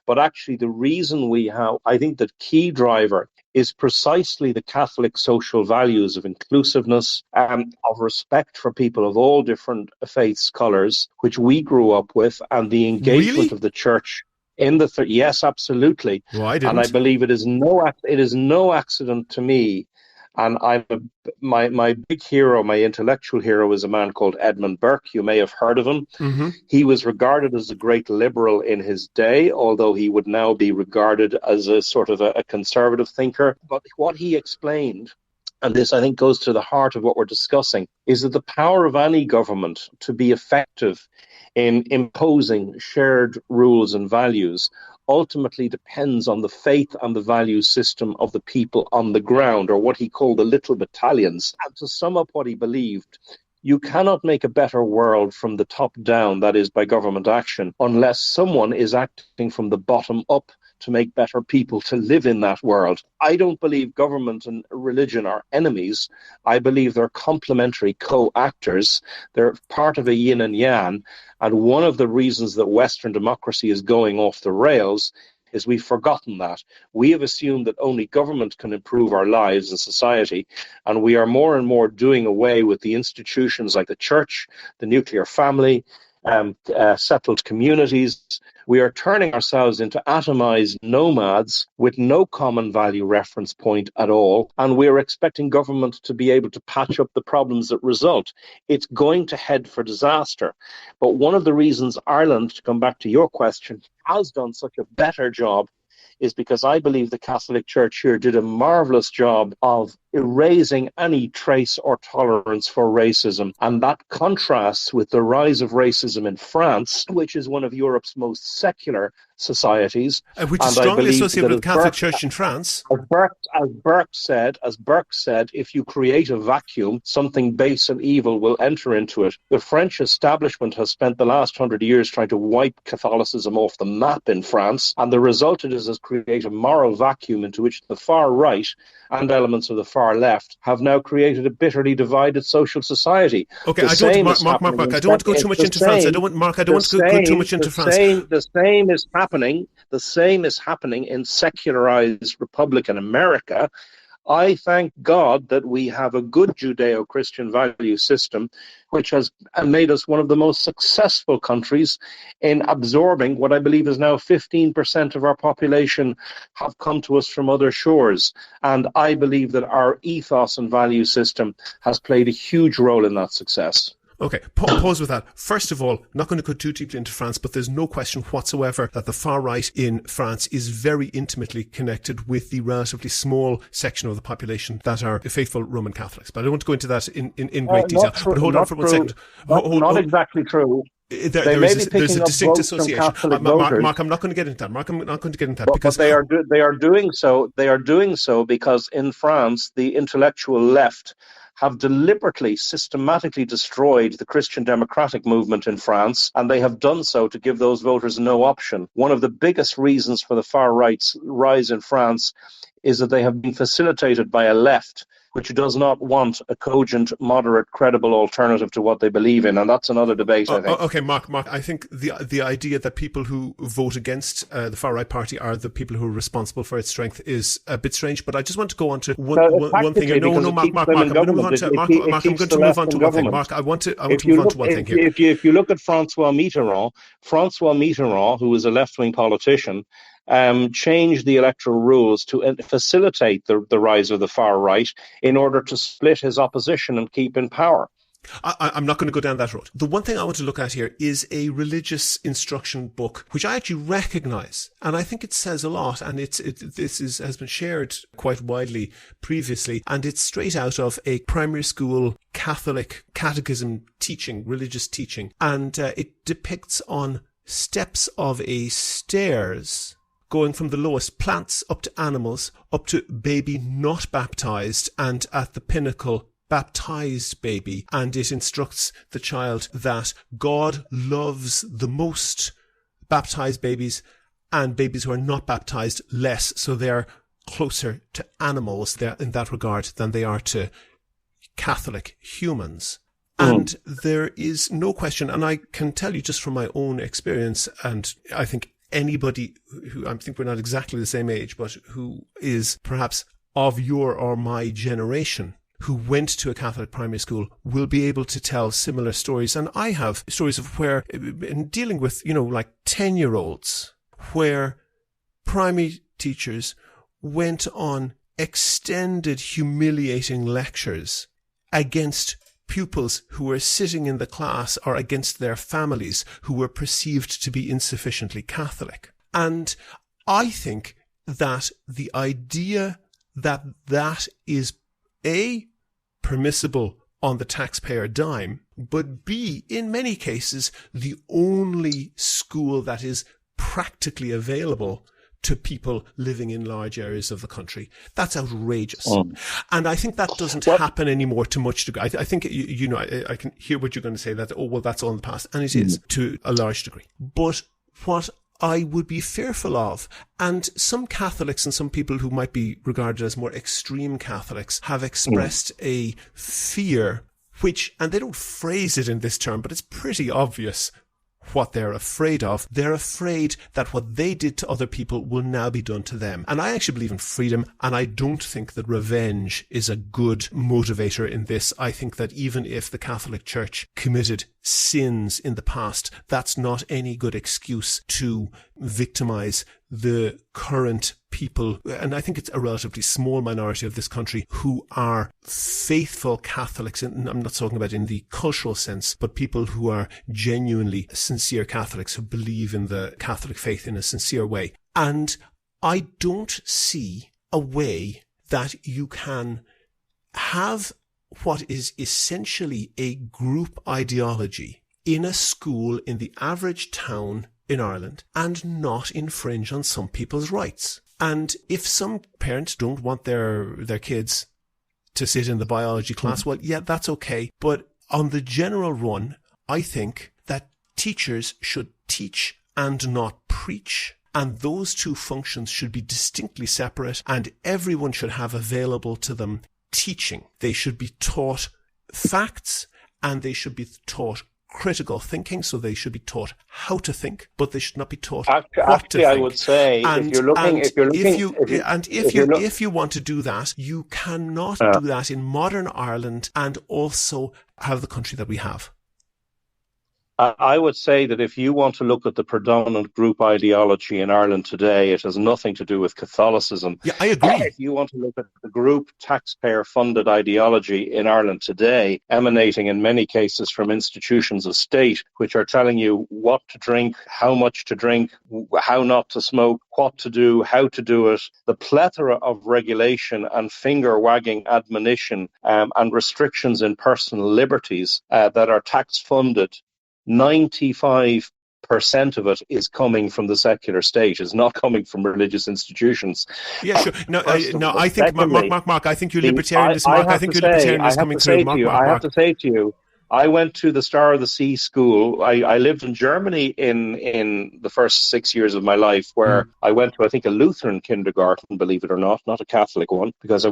But actually, the reason we have, I think the key driver is precisely the Catholic social values of inclusiveness, of respect for people of all different faiths, colours, which we grew up with, and the engagement of the church in the yes, absolutely. Well, I didn't. And I believe it is no accident to me. And my big hero, my intellectual hero, is a man called Edmund Burke. You may have heard of him. Mm-hmm. He was regarded as a great liberal in his day, although he would now be regarded as a sort of a conservative thinker. But what he explained, and this I think goes to the heart of what we're discussing, is that the power of any government to be effective in imposing shared rules and values ultimately depends on the faith and the value system of the people on the ground, or what he called the little battalions. And to sum up what he believed, You cannot make a better world from the top down, that is, by government action, unless someone is acting from the bottom up to make better people to live in that world. I don't believe government and religion are enemies. I believe they're complementary co-actors. They're part of a yin and yang. And one of the reasons that Western democracy is going off the rails is we've forgotten that. We have assumed that only government can improve our lives and society, and we are more and more doing away with the institutions like the church, the nuclear family, settled communities. We are turning ourselves into atomized nomads with no common value reference point at all, and we're expecting government to be able to patch up the problems that result. It's going to head for disaster. But one of the reasons Ireland, to come back to your question, has done such a better job is because I believe the Catholic Church here did a marvellous job of erasing any trace or tolerance for racism. And that contrasts with the rise of racism in France, which is one of Europe's most secular societies. Which is strongly associated with the Catholic Church in France. As Burke said, if you create a vacuum, something base and evil will enter into it. The French establishment has spent the last 100 years trying to wipe Catholicism off the map in France, and the result it is create a moral vacuum into which the far right and elements of the far left have now created a bitterly divided social society. Okay, I don't want to go too much into France. The same is happening in secularized Republican America. I thank God that we have a good Judeo-Christian value system, which has made us one of the most successful countries in absorbing what I believe is now 15% of our population have come to us from other shores. And I believe that our ethos and value system has played a huge role in that success. Okay, pause with that. First of all, not going to go too deeply into France, but there's no question whatsoever that the far right in France is very intimately connected with the relatively small section of the population that are faithful Roman Catholics. But I don't want to go into that in great detail. But hold on for 1 second. Not exactly true. There's a distinct association. Mark, I'm not going to get into that. Because they are doing so. They are doing so because in France, the intellectual left have deliberately, systematically destroyed the Christian democratic movement in France, and they have done so to give those voters no option. One of the biggest reasons for the far right's rise in France is that they have been facilitated by a left which does not want a cogent, moderate, credible alternative to what they believe in. And that's another debate, I think. Okay, Mark, I think the idea that people who vote against the far-right party are the people who are responsible for its strength is a bit strange. But I just want to go on to one thing. Mark, I'm going to move on to one thing. Mark, I want to move on to one thing here. If you look at Francois Mitterrand, who was a left-wing politician, changed the electoral rules to facilitate the rise of the far right in order to split his opposition and keep in power. I'm not going to go down that road. The one thing I want to look at here is a religious instruction book, which I actually recognize, and I think it says a lot, and this has been shared quite widely previously, and it's straight out of a primary school Catholic catechism teaching, religious teaching, and it depicts on steps of a stairs going from the lowest plants up to animals, up to baby not baptized, and at the pinnacle, baptized baby. And it instructs the child that God loves the most baptized babies and babies who are not baptized less. So they're closer to animals there in that regard than they are to Catholic humans. And there is no question, and I can tell you just from my own experience, and I think anybody who, I think we're not exactly the same age, but who is perhaps of your or my generation, who went to a Catholic primary school, will be able to tell similar stories. And I have stories of where, in dealing with, like 10-year-olds, where primary teachers went on extended humiliating lectures against pupils who were sitting in the class or against their families who were perceived to be insufficiently Catholic. And I think that the idea that is A, permissible on the taxpayer dime, but B, in many cases, the only school that is practically available to people living in large areas of the country. That's outrageous. And I think that doesn't happen anymore to much degree. I think, I can hear what you're going to say, that, that's all in the past. And it is to a large degree. But what I would be fearful of, and some Catholics and some people who might be regarded as more extreme Catholics have expressed a fear which, and they don't phrase it in this term, but it's pretty obvious what they're afraid of. They're afraid that what they did to other people will now be done to them. And I actually believe in freedom, and I don't think that revenge is a good motivator in this. I think that even if the Catholic Church committed sins in the past, that's not any good excuse to victimize the current people, and I think it's a relatively small minority of this country, who are faithful Catholics, and I'm not talking about in the cultural sense, but people who are genuinely sincere Catholics who believe in the Catholic faith in a sincere way. And I don't see a way that you can have what is essentially a group ideology in a school in the average town in Ireland and not infringe on some people's rights. And if some parents don't want their kids to sit in the biology class, well, yeah, that's okay. But on the general run, I think that teachers should teach and not preach. And those two functions should be distinctly separate, and everyone should have available to them teaching. They should be taught facts, and they should be taught critical thinking, so they should be taught how to think, but they should not be taught what to think. I would say, if you want to do that, you cannot do that in modern Ireland and also have the country that we have. I would say that if you want to look at the predominant group ideology in Ireland today, it has nothing to do with Catholicism. Yeah, I agree. If you want to look at the group taxpayer-funded ideology in Ireland today, emanating in many cases from institutions of state, which are telling you what to drink, how much to drink, how not to smoke, what to do, how to do it, the plethora of regulation and finger-wagging admonition and restrictions in personal liberties that are tax-funded, 95% of it is coming from the secular state, is not coming from religious institutions. Yeah, sure. I think, Mark, I think your libertarianism, is coming through. I have to say to you, I went to the Star of the Sea school. I lived in Germany in the first 6 years of my life, where I went to, I think, a Lutheran kindergarten, believe it or not a Catholic one, because I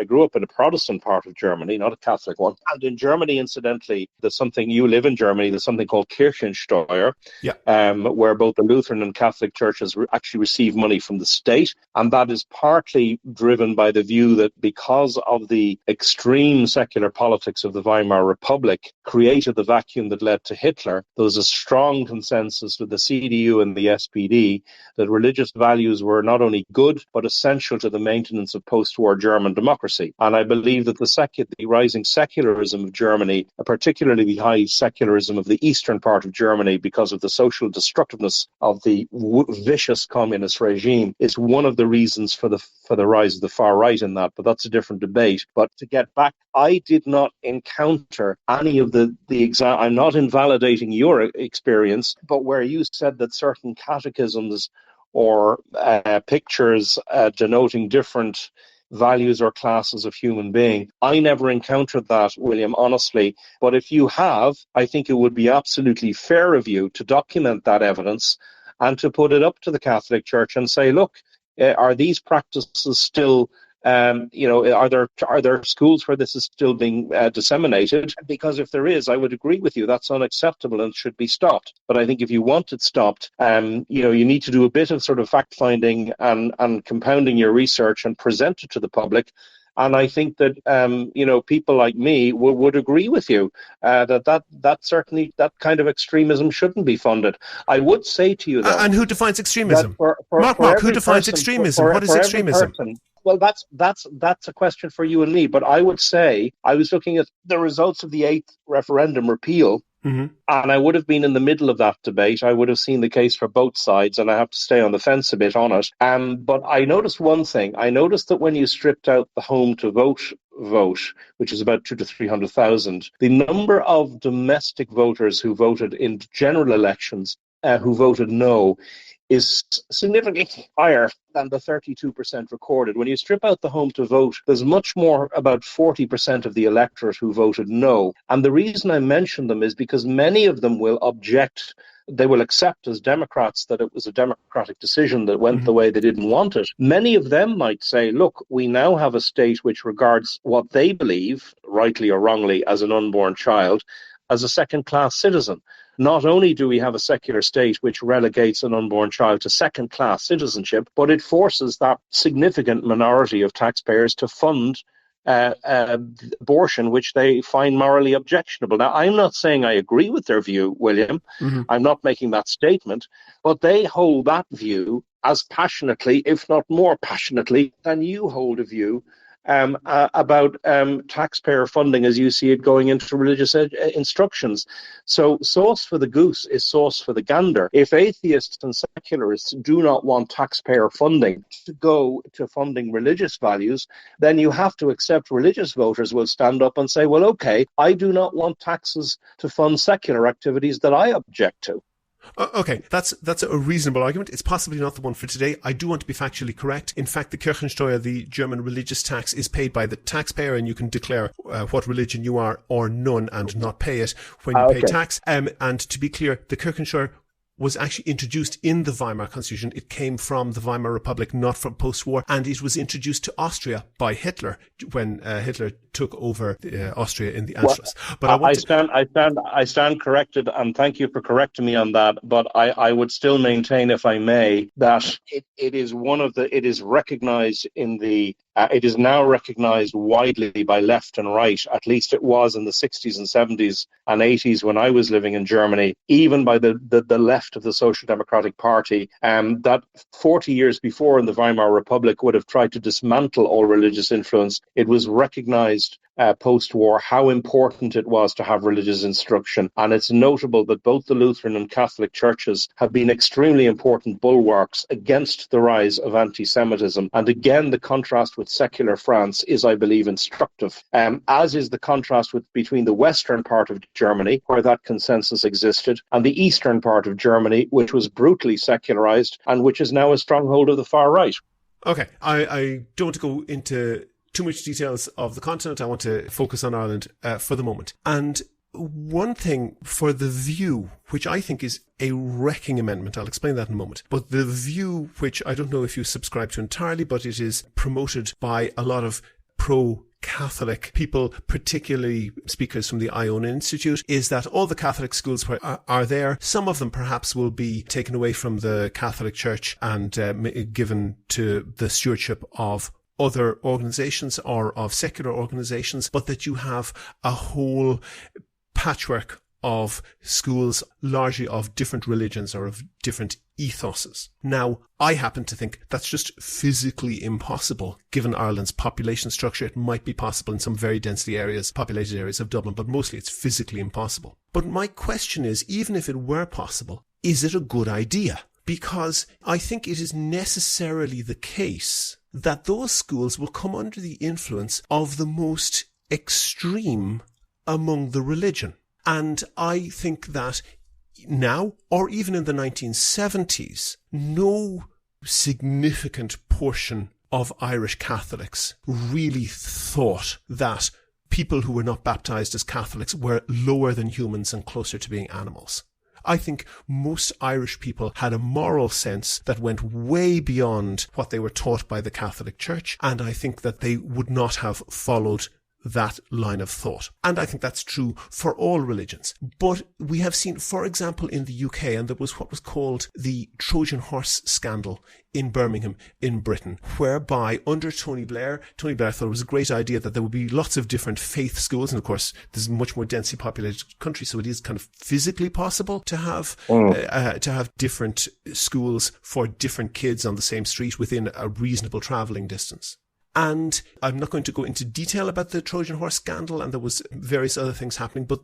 grew up in a Protestant part of Germany, not a Catholic one. And in Germany, incidentally, you live in Germany, there's something called Kirchensteuer, where both the Lutheran and Catholic churches actually receive money from the state. And that is partly driven by the view that because of the extreme secular politics of the Weimar Republic created the vacuum that led to Hitler, there was a strong consensus with the CDU and the SPD that religious values were not only good, but essential to the maintenance of post-war German democracy. And I believe that the rising secularism of Germany, particularly the high secularism of the eastern part of Germany because of the social destructiveness of the vicious communist regime, is one of the reasons for the rise of the far right in that. But that's a different debate. But to get back, I did not encounter any of the I'm not invalidating your experience, but where you said that certain catechisms or pictures denoting different values or classes of human being, I never encountered that, William, honestly. But if you have, I think it would be absolutely fair of you to document that evidence and to put it up to the Catholic Church and say, look, are these practices still are there schools where this is still being disseminated? Because if there is, I would agree with you, that's unacceptable and should be stopped. But I think if you want it stopped, you need to do a bit of sort of fact finding and compounding your research and present it to the public. And I think that people like me would agree with you that certainly that kind of extremism shouldn't be funded. I would say to you that. And who defines extremism? Mark, who defines extremism? What is extremism? Well, that's a question for you and me. But I would say, I was looking at the results of the 8th referendum repeal, and I would have been in the middle of that debate. I would have seen the case for both sides, and I have to stay on the fence a bit on it. But I noticed one thing. I noticed that when you stripped out the home to vote, which is about 200,000 to 300,000, the number of domestic voters who voted in general elections, who voted no, is significantly higher than the 32% recorded. When you strip out the home to vote, there's much more, about 40% of the electorate who voted no. And the reason I mention them is because many of them will object. They will accept as Democrats that it was a democratic decision that went the way they didn't want it. Many of them might say, look, we now have a state which regards what they believe, rightly or wrongly, as an unborn child, as a second-class citizen. Not only do we have a secular state which relegates an unborn child to second-class citizenship, but it forces that significant minority of taxpayers to fund abortion, which they find morally objectionable. Now, I'm not saying I agree with their view, William. I'm not making that statement, but they hold that view as passionately, if not more passionately, than you hold a view about taxpayer funding as you see it going into religious instructions. So sauce for the goose is sauce for the gander. If atheists and secularists do not want taxpayer funding to go to funding religious values, then you have to accept religious voters will stand up and say, well, okay, I do not want taxes to fund secular activities that I object to. Okay, that's a reasonable argument. It's possibly not the one for today. I do want to be factually correct. In fact, the Kirchensteuer, the German religious tax, is paid by the taxpayer, and you can declare what religion you are or none and not pay it when you pay tax. And to be clear, the Kirchensteuer was actually introduced in the Weimar Constitution. It came from the Weimar Republic, not from post-war, and it was introduced to Austria by Hitler when Hitler took over Austria in the Anschluss. But I stand corrected, and thank you for correcting me on that. But I would still maintain, if I may, that it is recognized in the. It is now recognized widely by left and right. At least it was in the 60s and 70s and 80s when I was living in Germany, even by the left of the Social Democratic Party, that 40 years before in the Weimar Republic would have tried to dismantle all religious influence. It was recognized post-war how important it was to have religious instruction. And it's notable that both the Lutheran and Catholic churches have been extremely important bulwarks against the rise of anti-Semitism. And again, the contrast with secular France is, I believe, instructive, as is the contrast between the western part of Germany, where that consensus existed, and the eastern part of Germany, which was brutally secularized and which is now a stronghold of the far right. Okay, I don't want to go into too much details of the continent. I want to focus on Ireland for the moment. And one thing for the view, which I think is a wrecking amendment, I'll explain that in a moment, but the view which I don't know if you subscribe to entirely, but it is promoted by a lot of pro-Catholic people, particularly speakers from the Iona Institute, is that all the Catholic schools are there. Some of them perhaps will be taken away from the Catholic Church and given to the stewardship of other organizations or of secular organizations, but that you have a whole patchwork of schools, largely of different religions or of different ethoses. Now, I happen to think that's just physically impossible. Given Ireland's population structure, it might be possible in some very densely populated areas of Dublin, but mostly it's physically impossible. But my question is, even if it were possible, is it a good idea? Because I think it is necessarily the case that those schools will come under the influence of the most extreme among the religion. And I think that now, or even in the 1970s, no significant portion of Irish Catholics really thought that people who were not baptized as Catholics were lower than humans and closer to being animals. I think most Irish people had a moral sense that went way beyond what they were taught by the Catholic Church, and I think that they would not have followed that line of thought. And I think that's true for all religions. But we have seen, for example, in the UK, and there was what was called the Trojan horse scandal in Birmingham in Britain, whereby under Tony Blair thought it was a great idea that there would be lots of different faith schools. And of course, this is a much more densely populated country, so it is kind of physically possible to have different schools for different kids on the same street within a reasonable travelling distance. And I'm not going to go into detail about the Trojan horse scandal, and there was various other things happening, but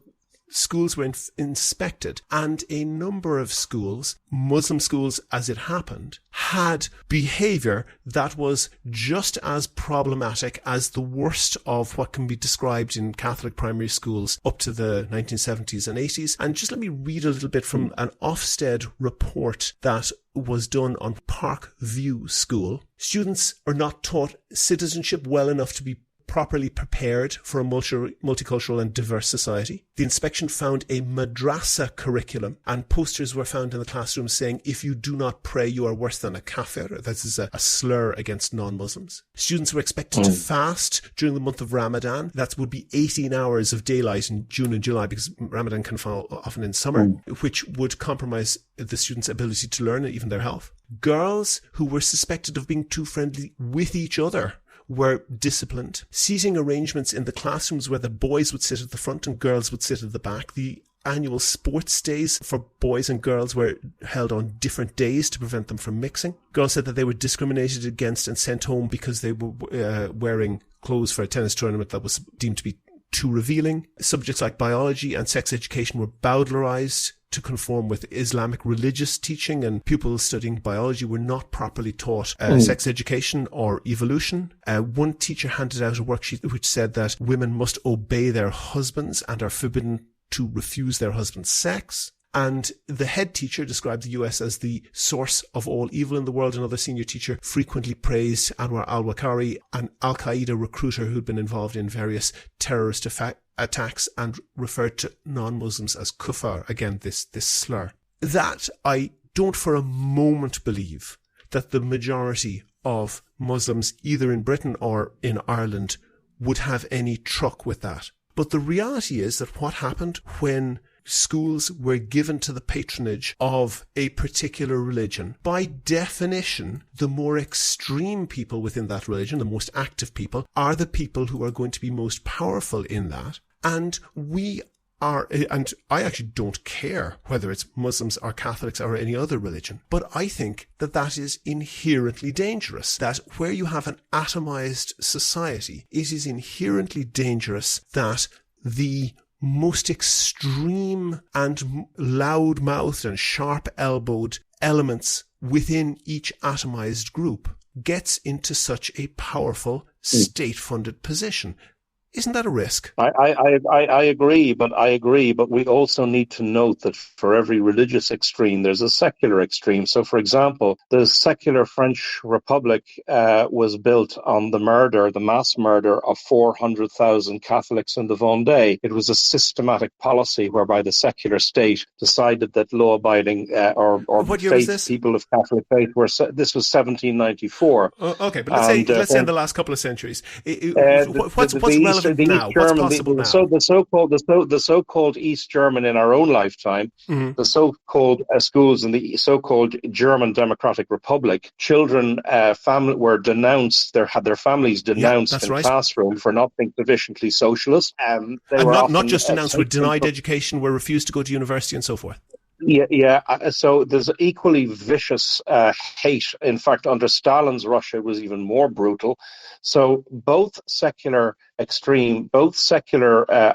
schools were inspected, and a number of schools, Muslim schools as it happened, had behaviour that was just as problematic as the worst of what can be described in Catholic primary schools up to the 1970s and 80s. And just let me read a little bit from an Ofsted report that was done on Park View School. Students are not taught citizenship well enough to be properly prepared for a multicultural and diverse society. The inspection found a madrasa curriculum, and posters were found in the classroom saying, "If you do not pray, you are worse than a kafir." This is a slur against non-Muslims. Students were expected to fast during the month of Ramadan. That would be 18 hours of daylight in June and July, because Ramadan can fall often in summer, which would compromise the students' ability to learn and even their health. Girls who were suspected of being too friendly with each other were disciplined. Seating arrangements in the classrooms where the boys would sit at the front and girls would sit at the back. The annual sports days for boys and girls were held on different days to prevent them from mixing. Girls said that they were discriminated against and sent home because they were wearing clothes for a tennis tournament that was deemed to be too revealing. Subjects like biology and sex education were bowdlerized to conform with Islamic religious teaching, and pupils studying biology were not properly taught sex education or evolution. One teacher handed out a worksheet which said that women must obey their husbands and are forbidden to refuse their husband's sex. And the head teacher described the US as the source of all evil in the world. Another senior teacher frequently praised Anwar al-Wakari, an al-Qaeda recruiter who'd been involved in various terrorist attacks, and referred to non-Muslims as kuffar. Again, this slur. That I don't for a moment believe that the majority of Muslims, either in Britain or in Ireland, would have any truck with that. But the reality is that what happened when schools were given to the patronage of a particular religion, by definition, the more extreme people within that religion, the most active people, are the people who are going to be most powerful in that. And and I actually don't care whether it's Muslims or Catholics or any other religion, but I think that that is inherently dangerous. That where you have an atomized society, it is inherently dangerous that the most extreme and loud-mouthed and sharp-elbowed elements within each atomized group gets into such a powerful state-funded position. Isn't that a risk? I agree, but we also need to note that for every religious extreme, there's a secular extreme. So, for example, the secular French Republic was built on the mass murder of 400,000 Catholics in the Vendée. It was a systematic policy whereby the secular state decided that law-abiding or what year was this? People of Catholic faith were. This was 1794. Okay, but let's say in the last couple of centuries. What's relevant now? What's possible now? So the so-called East German in our own lifetime, the so-called schools in the so-called German Democratic Republic, children were denounced. Had their families denounced in classroom for not being sufficiently socialist. And not just denounced, were denied education, were refused to go to university, and so forth. Yeah. So there's equally vicious hate. In fact, under Stalin's Russia, it was even more brutal. So both secular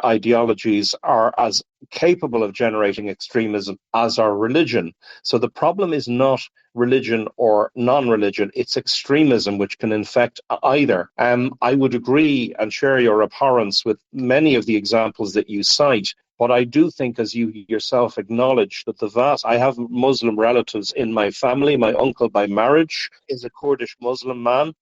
ideologies are as capable of generating extremism as our religion. So the problem is not religion or non-religion, it's extremism which can infect either. I would agree and share your abhorrence with many of the examples that you cite. But I do think, as you yourself acknowledge, that I have Muslim relatives in my family. My uncle by marriage is a Kurdish Muslim man.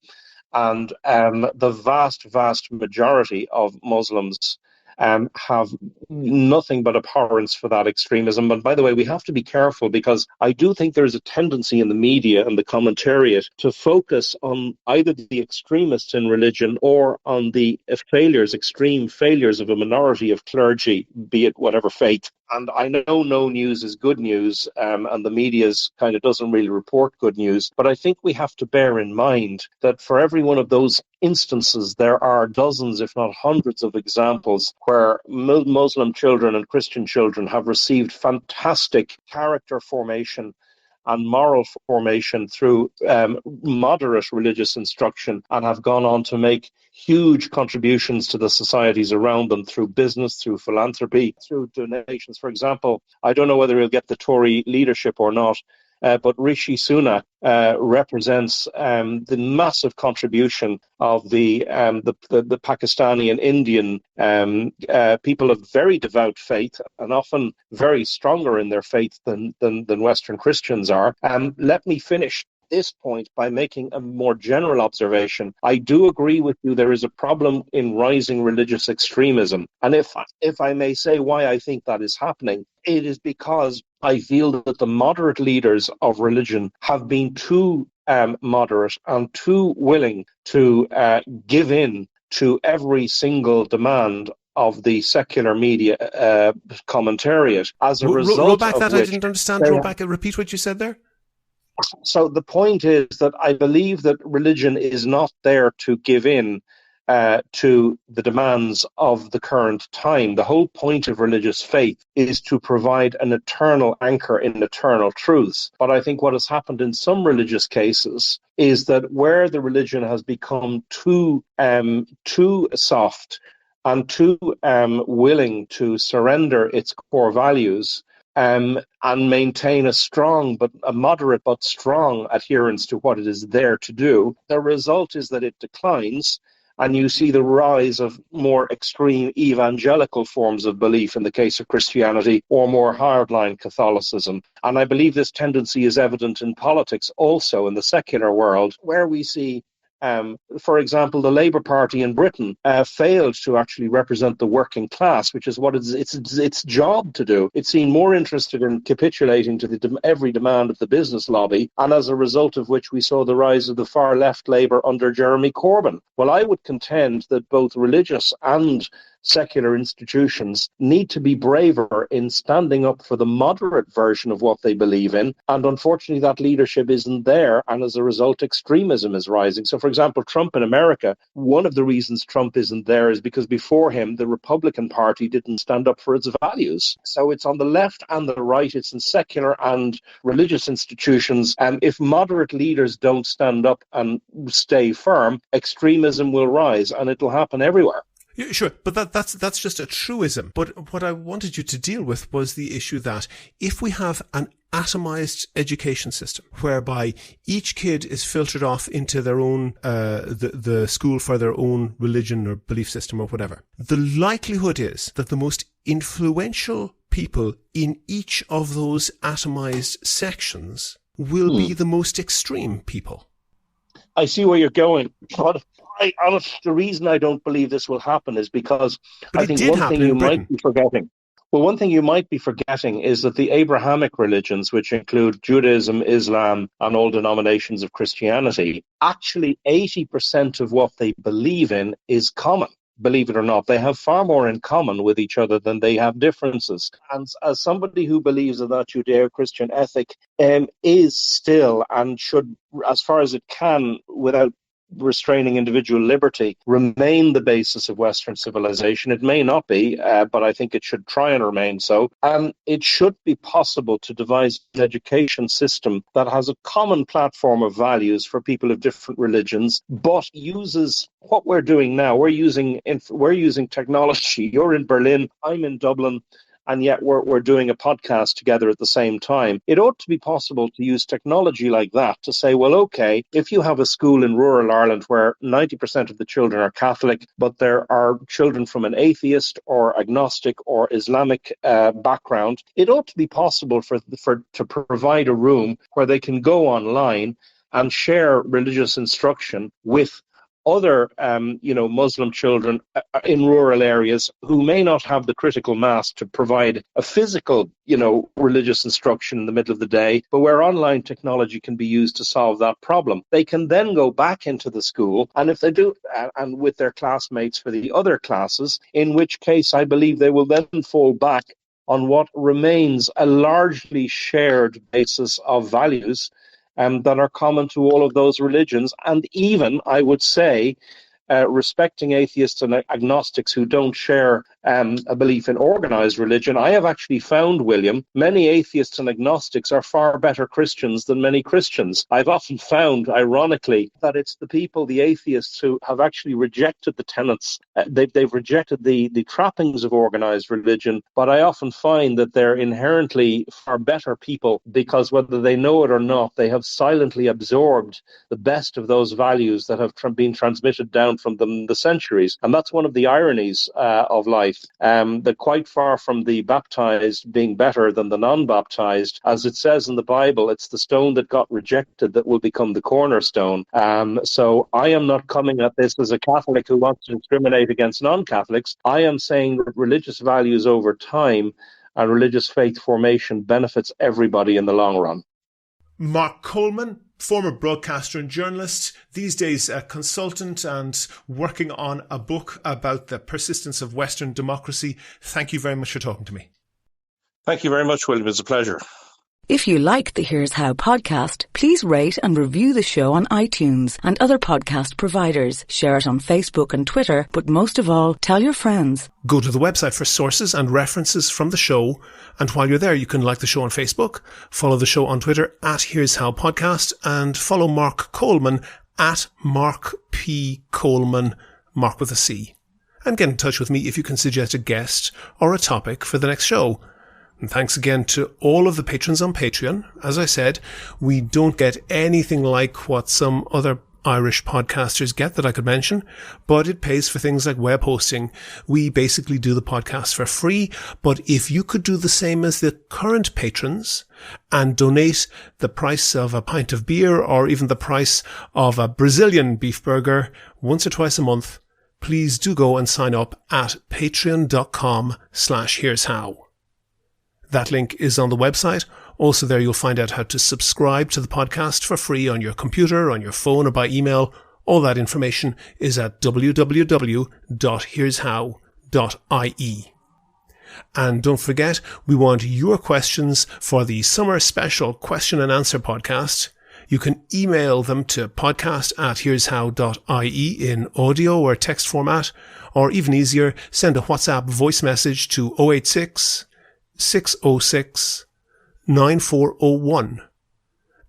And the vast majority of Muslims have nothing but abhorrence for that extremism. But by the way, we have to be careful, because I do think there's a tendency in the media and the commentariat to focus on either the extremists in religion or on the extreme failures of a minority of clergy, be it whatever faith. And I know no news is good news, and the media kind of doesn't really report good news. But I think we have to bear in mind that for every one of those instances, there are dozens, if not hundreds, of examples where Muslim children and Christian children have received fantastic character formation and moral formation through moderate religious instruction, and have gone on to make huge contributions to the societies around them through business, through philanthropy, through donations. For example, I don't know whether he'll get the Tory leadership or not, but Rishi Sunak represents the massive contribution of the Pakistani and Indian people of very devout faith, and often very stronger in their faith than Western Christians are. Let me finish this point by making a more general observation. I do agree with you, there is a problem in rising religious extremism. And if I may say why I think that is happening, it is because I feel that the moderate leaders of religion have been too moderate and too willing to give in to every single demand of the secular media commentariat. As a result roll back of that, which, I didn't understand. Roll back, repeat what you said there. So the point is that I believe that religion is not there to give in to the demands of the current time. The whole point of religious faith is to provide an eternal anchor in eternal truths. But I think what has happened in some religious cases is that where the religion has become too soft and too willing to surrender its core values, and maintain a moderate but strong adherence to what it is there to do, the result is that it declines, and you see the rise of more extreme evangelical forms of belief in the case of Christianity, or more hardline Catholicism. And I believe this tendency is evident in politics also, in the secular world, where we see for example, the Labour Party in Britain failed to actually represent the working class, which is what its job to do. It seemed more interested in capitulating to every demand of the business lobby, and as a result of which we saw the rise of the far left Labour under Jeremy Corbyn. Well, I would contend that both religious and secular institutions need to be braver in standing up for the moderate version of what they believe in, and unfortunately that leadership isn't there, and as a result extremism is rising. So for example, Trump in America, one of the reasons Trump isn't there is because before him the Republican Party didn't stand up for its values. So it's on the left and the right, it's in secular and religious institutions, and if moderate leaders don't stand up and stay firm, extremism will rise, and it'll happen everywhere. Yeah, sure, but that's just a truism. But what I wanted you to deal with was the issue that if we have an atomized education system whereby each kid is filtered off into their own the school for their own religion or belief system or whatever, the likelihood is that the most influential people in each of those atomized sections will be the most extreme people. I see where you're going, but the reason I don't believe this will happen is because I think one thing you might be forgetting. Well, one thing you might be forgetting is that the Abrahamic religions, which include Judaism, Islam, and all denominations of Christianity, actually 80% of what they believe in is common. Believe it or not, they have far more in common with each other than they have differences. And as somebody who believes that Judeo-Christian ethic is still and should, as far as it can, without restraining individual liberty, remain the basis of Western civilization. It may not be, but I think it should try and remain so. It should be possible to devise an education system that has a common platform of values for people of different religions, but uses what we're doing now. We're using technology. You're in Berlin, I'm in Dublin, and yet we're doing a podcast together at the same time. It ought to be possible to use technology like that to say, well, okay, if you have a school in rural Ireland where 90% of the children are Catholic, but there are children from an atheist or agnostic or Islamic background, it ought to be possible to provide a room where they can go online and share religious instruction with other Muslim children in rural areas who may not have the critical mass to provide a physical religious instruction in the middle of the day, but where online technology can be used to solve that problem. They can then go back into the school, and if they do, and with their classmates for the other classes, in which case I believe they will then fall back on what remains a largely shared basis of values that are common to all of those religions, and even, I would say, respecting atheists and agnostics who don't share a belief in organized religion, I have actually found, William, many atheists and agnostics are far better Christians than many Christians. I've often found, ironically, that it's the people, the atheists, who have actually rejected the tenets. They've rejected the trappings of organized religion, but I often find that they're inherently far better people because whether they know it or not, they have silently absorbed the best of those values that have been transmitted down from them the centuries. And that's one of the ironies of life, that quite far from the baptized being better than the non-baptized, as it says in the Bible, it's the stone that got rejected that will become the cornerstone. So I am not coming at this as a Catholic who wants to discriminate against non-Catholics. I am saying that religious values over time and religious faith formation benefits everybody in the long run. Mark Coleman, former broadcaster and journalist, these days a consultant and working on a book about the persistence of Western democracy. Thank you very much for talking to me. Thank you very much, William. It's a pleasure. If you liked the Here's How podcast, please rate and review the show on iTunes and other podcast providers. Share it on Facebook and Twitter, but most of all, tell your friends. Go to the website for sources and references from the show, and while you're there, you can like the show on Facebook, follow the show on Twitter at Here's How Podcast, and follow Mark Coleman at Mark P. Coleman, Mark with a C. And get in touch with me if you can suggest a guest or a topic for the next show. And thanks again to all of the patrons on Patreon. As I said, we don't get anything like what some other Irish podcasters get that I could mention, but it pays for things like web hosting. We basically do the podcast for free, but if you could do the same as the current patrons and donate the price of a pint of beer or even the price of a Brazilian beef burger once or twice a month, please do go and sign up at patreon.com/here'show. That link is on the website. Also there you'll find out how to subscribe to the podcast for free on your computer, on your phone or by email. All that information is at www.here'show.ie. And don't forget, we want your questions for the summer special question and answer podcast. You can email them to podcast@here'show.ie in audio or text format, or even easier, send a WhatsApp voice message to 086 606 9401.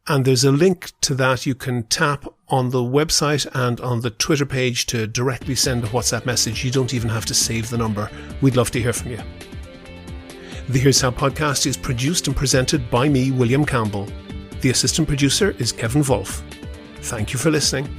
And there's a link to that you can tap on the website and on the Twitter page to directly send a WhatsApp message. You don't even have to save the number. We'd love to hear from you. The Here's How podcast is produced and presented by me, William Campbell. The assistant producer is Kevin Wolf. Thank you for listening.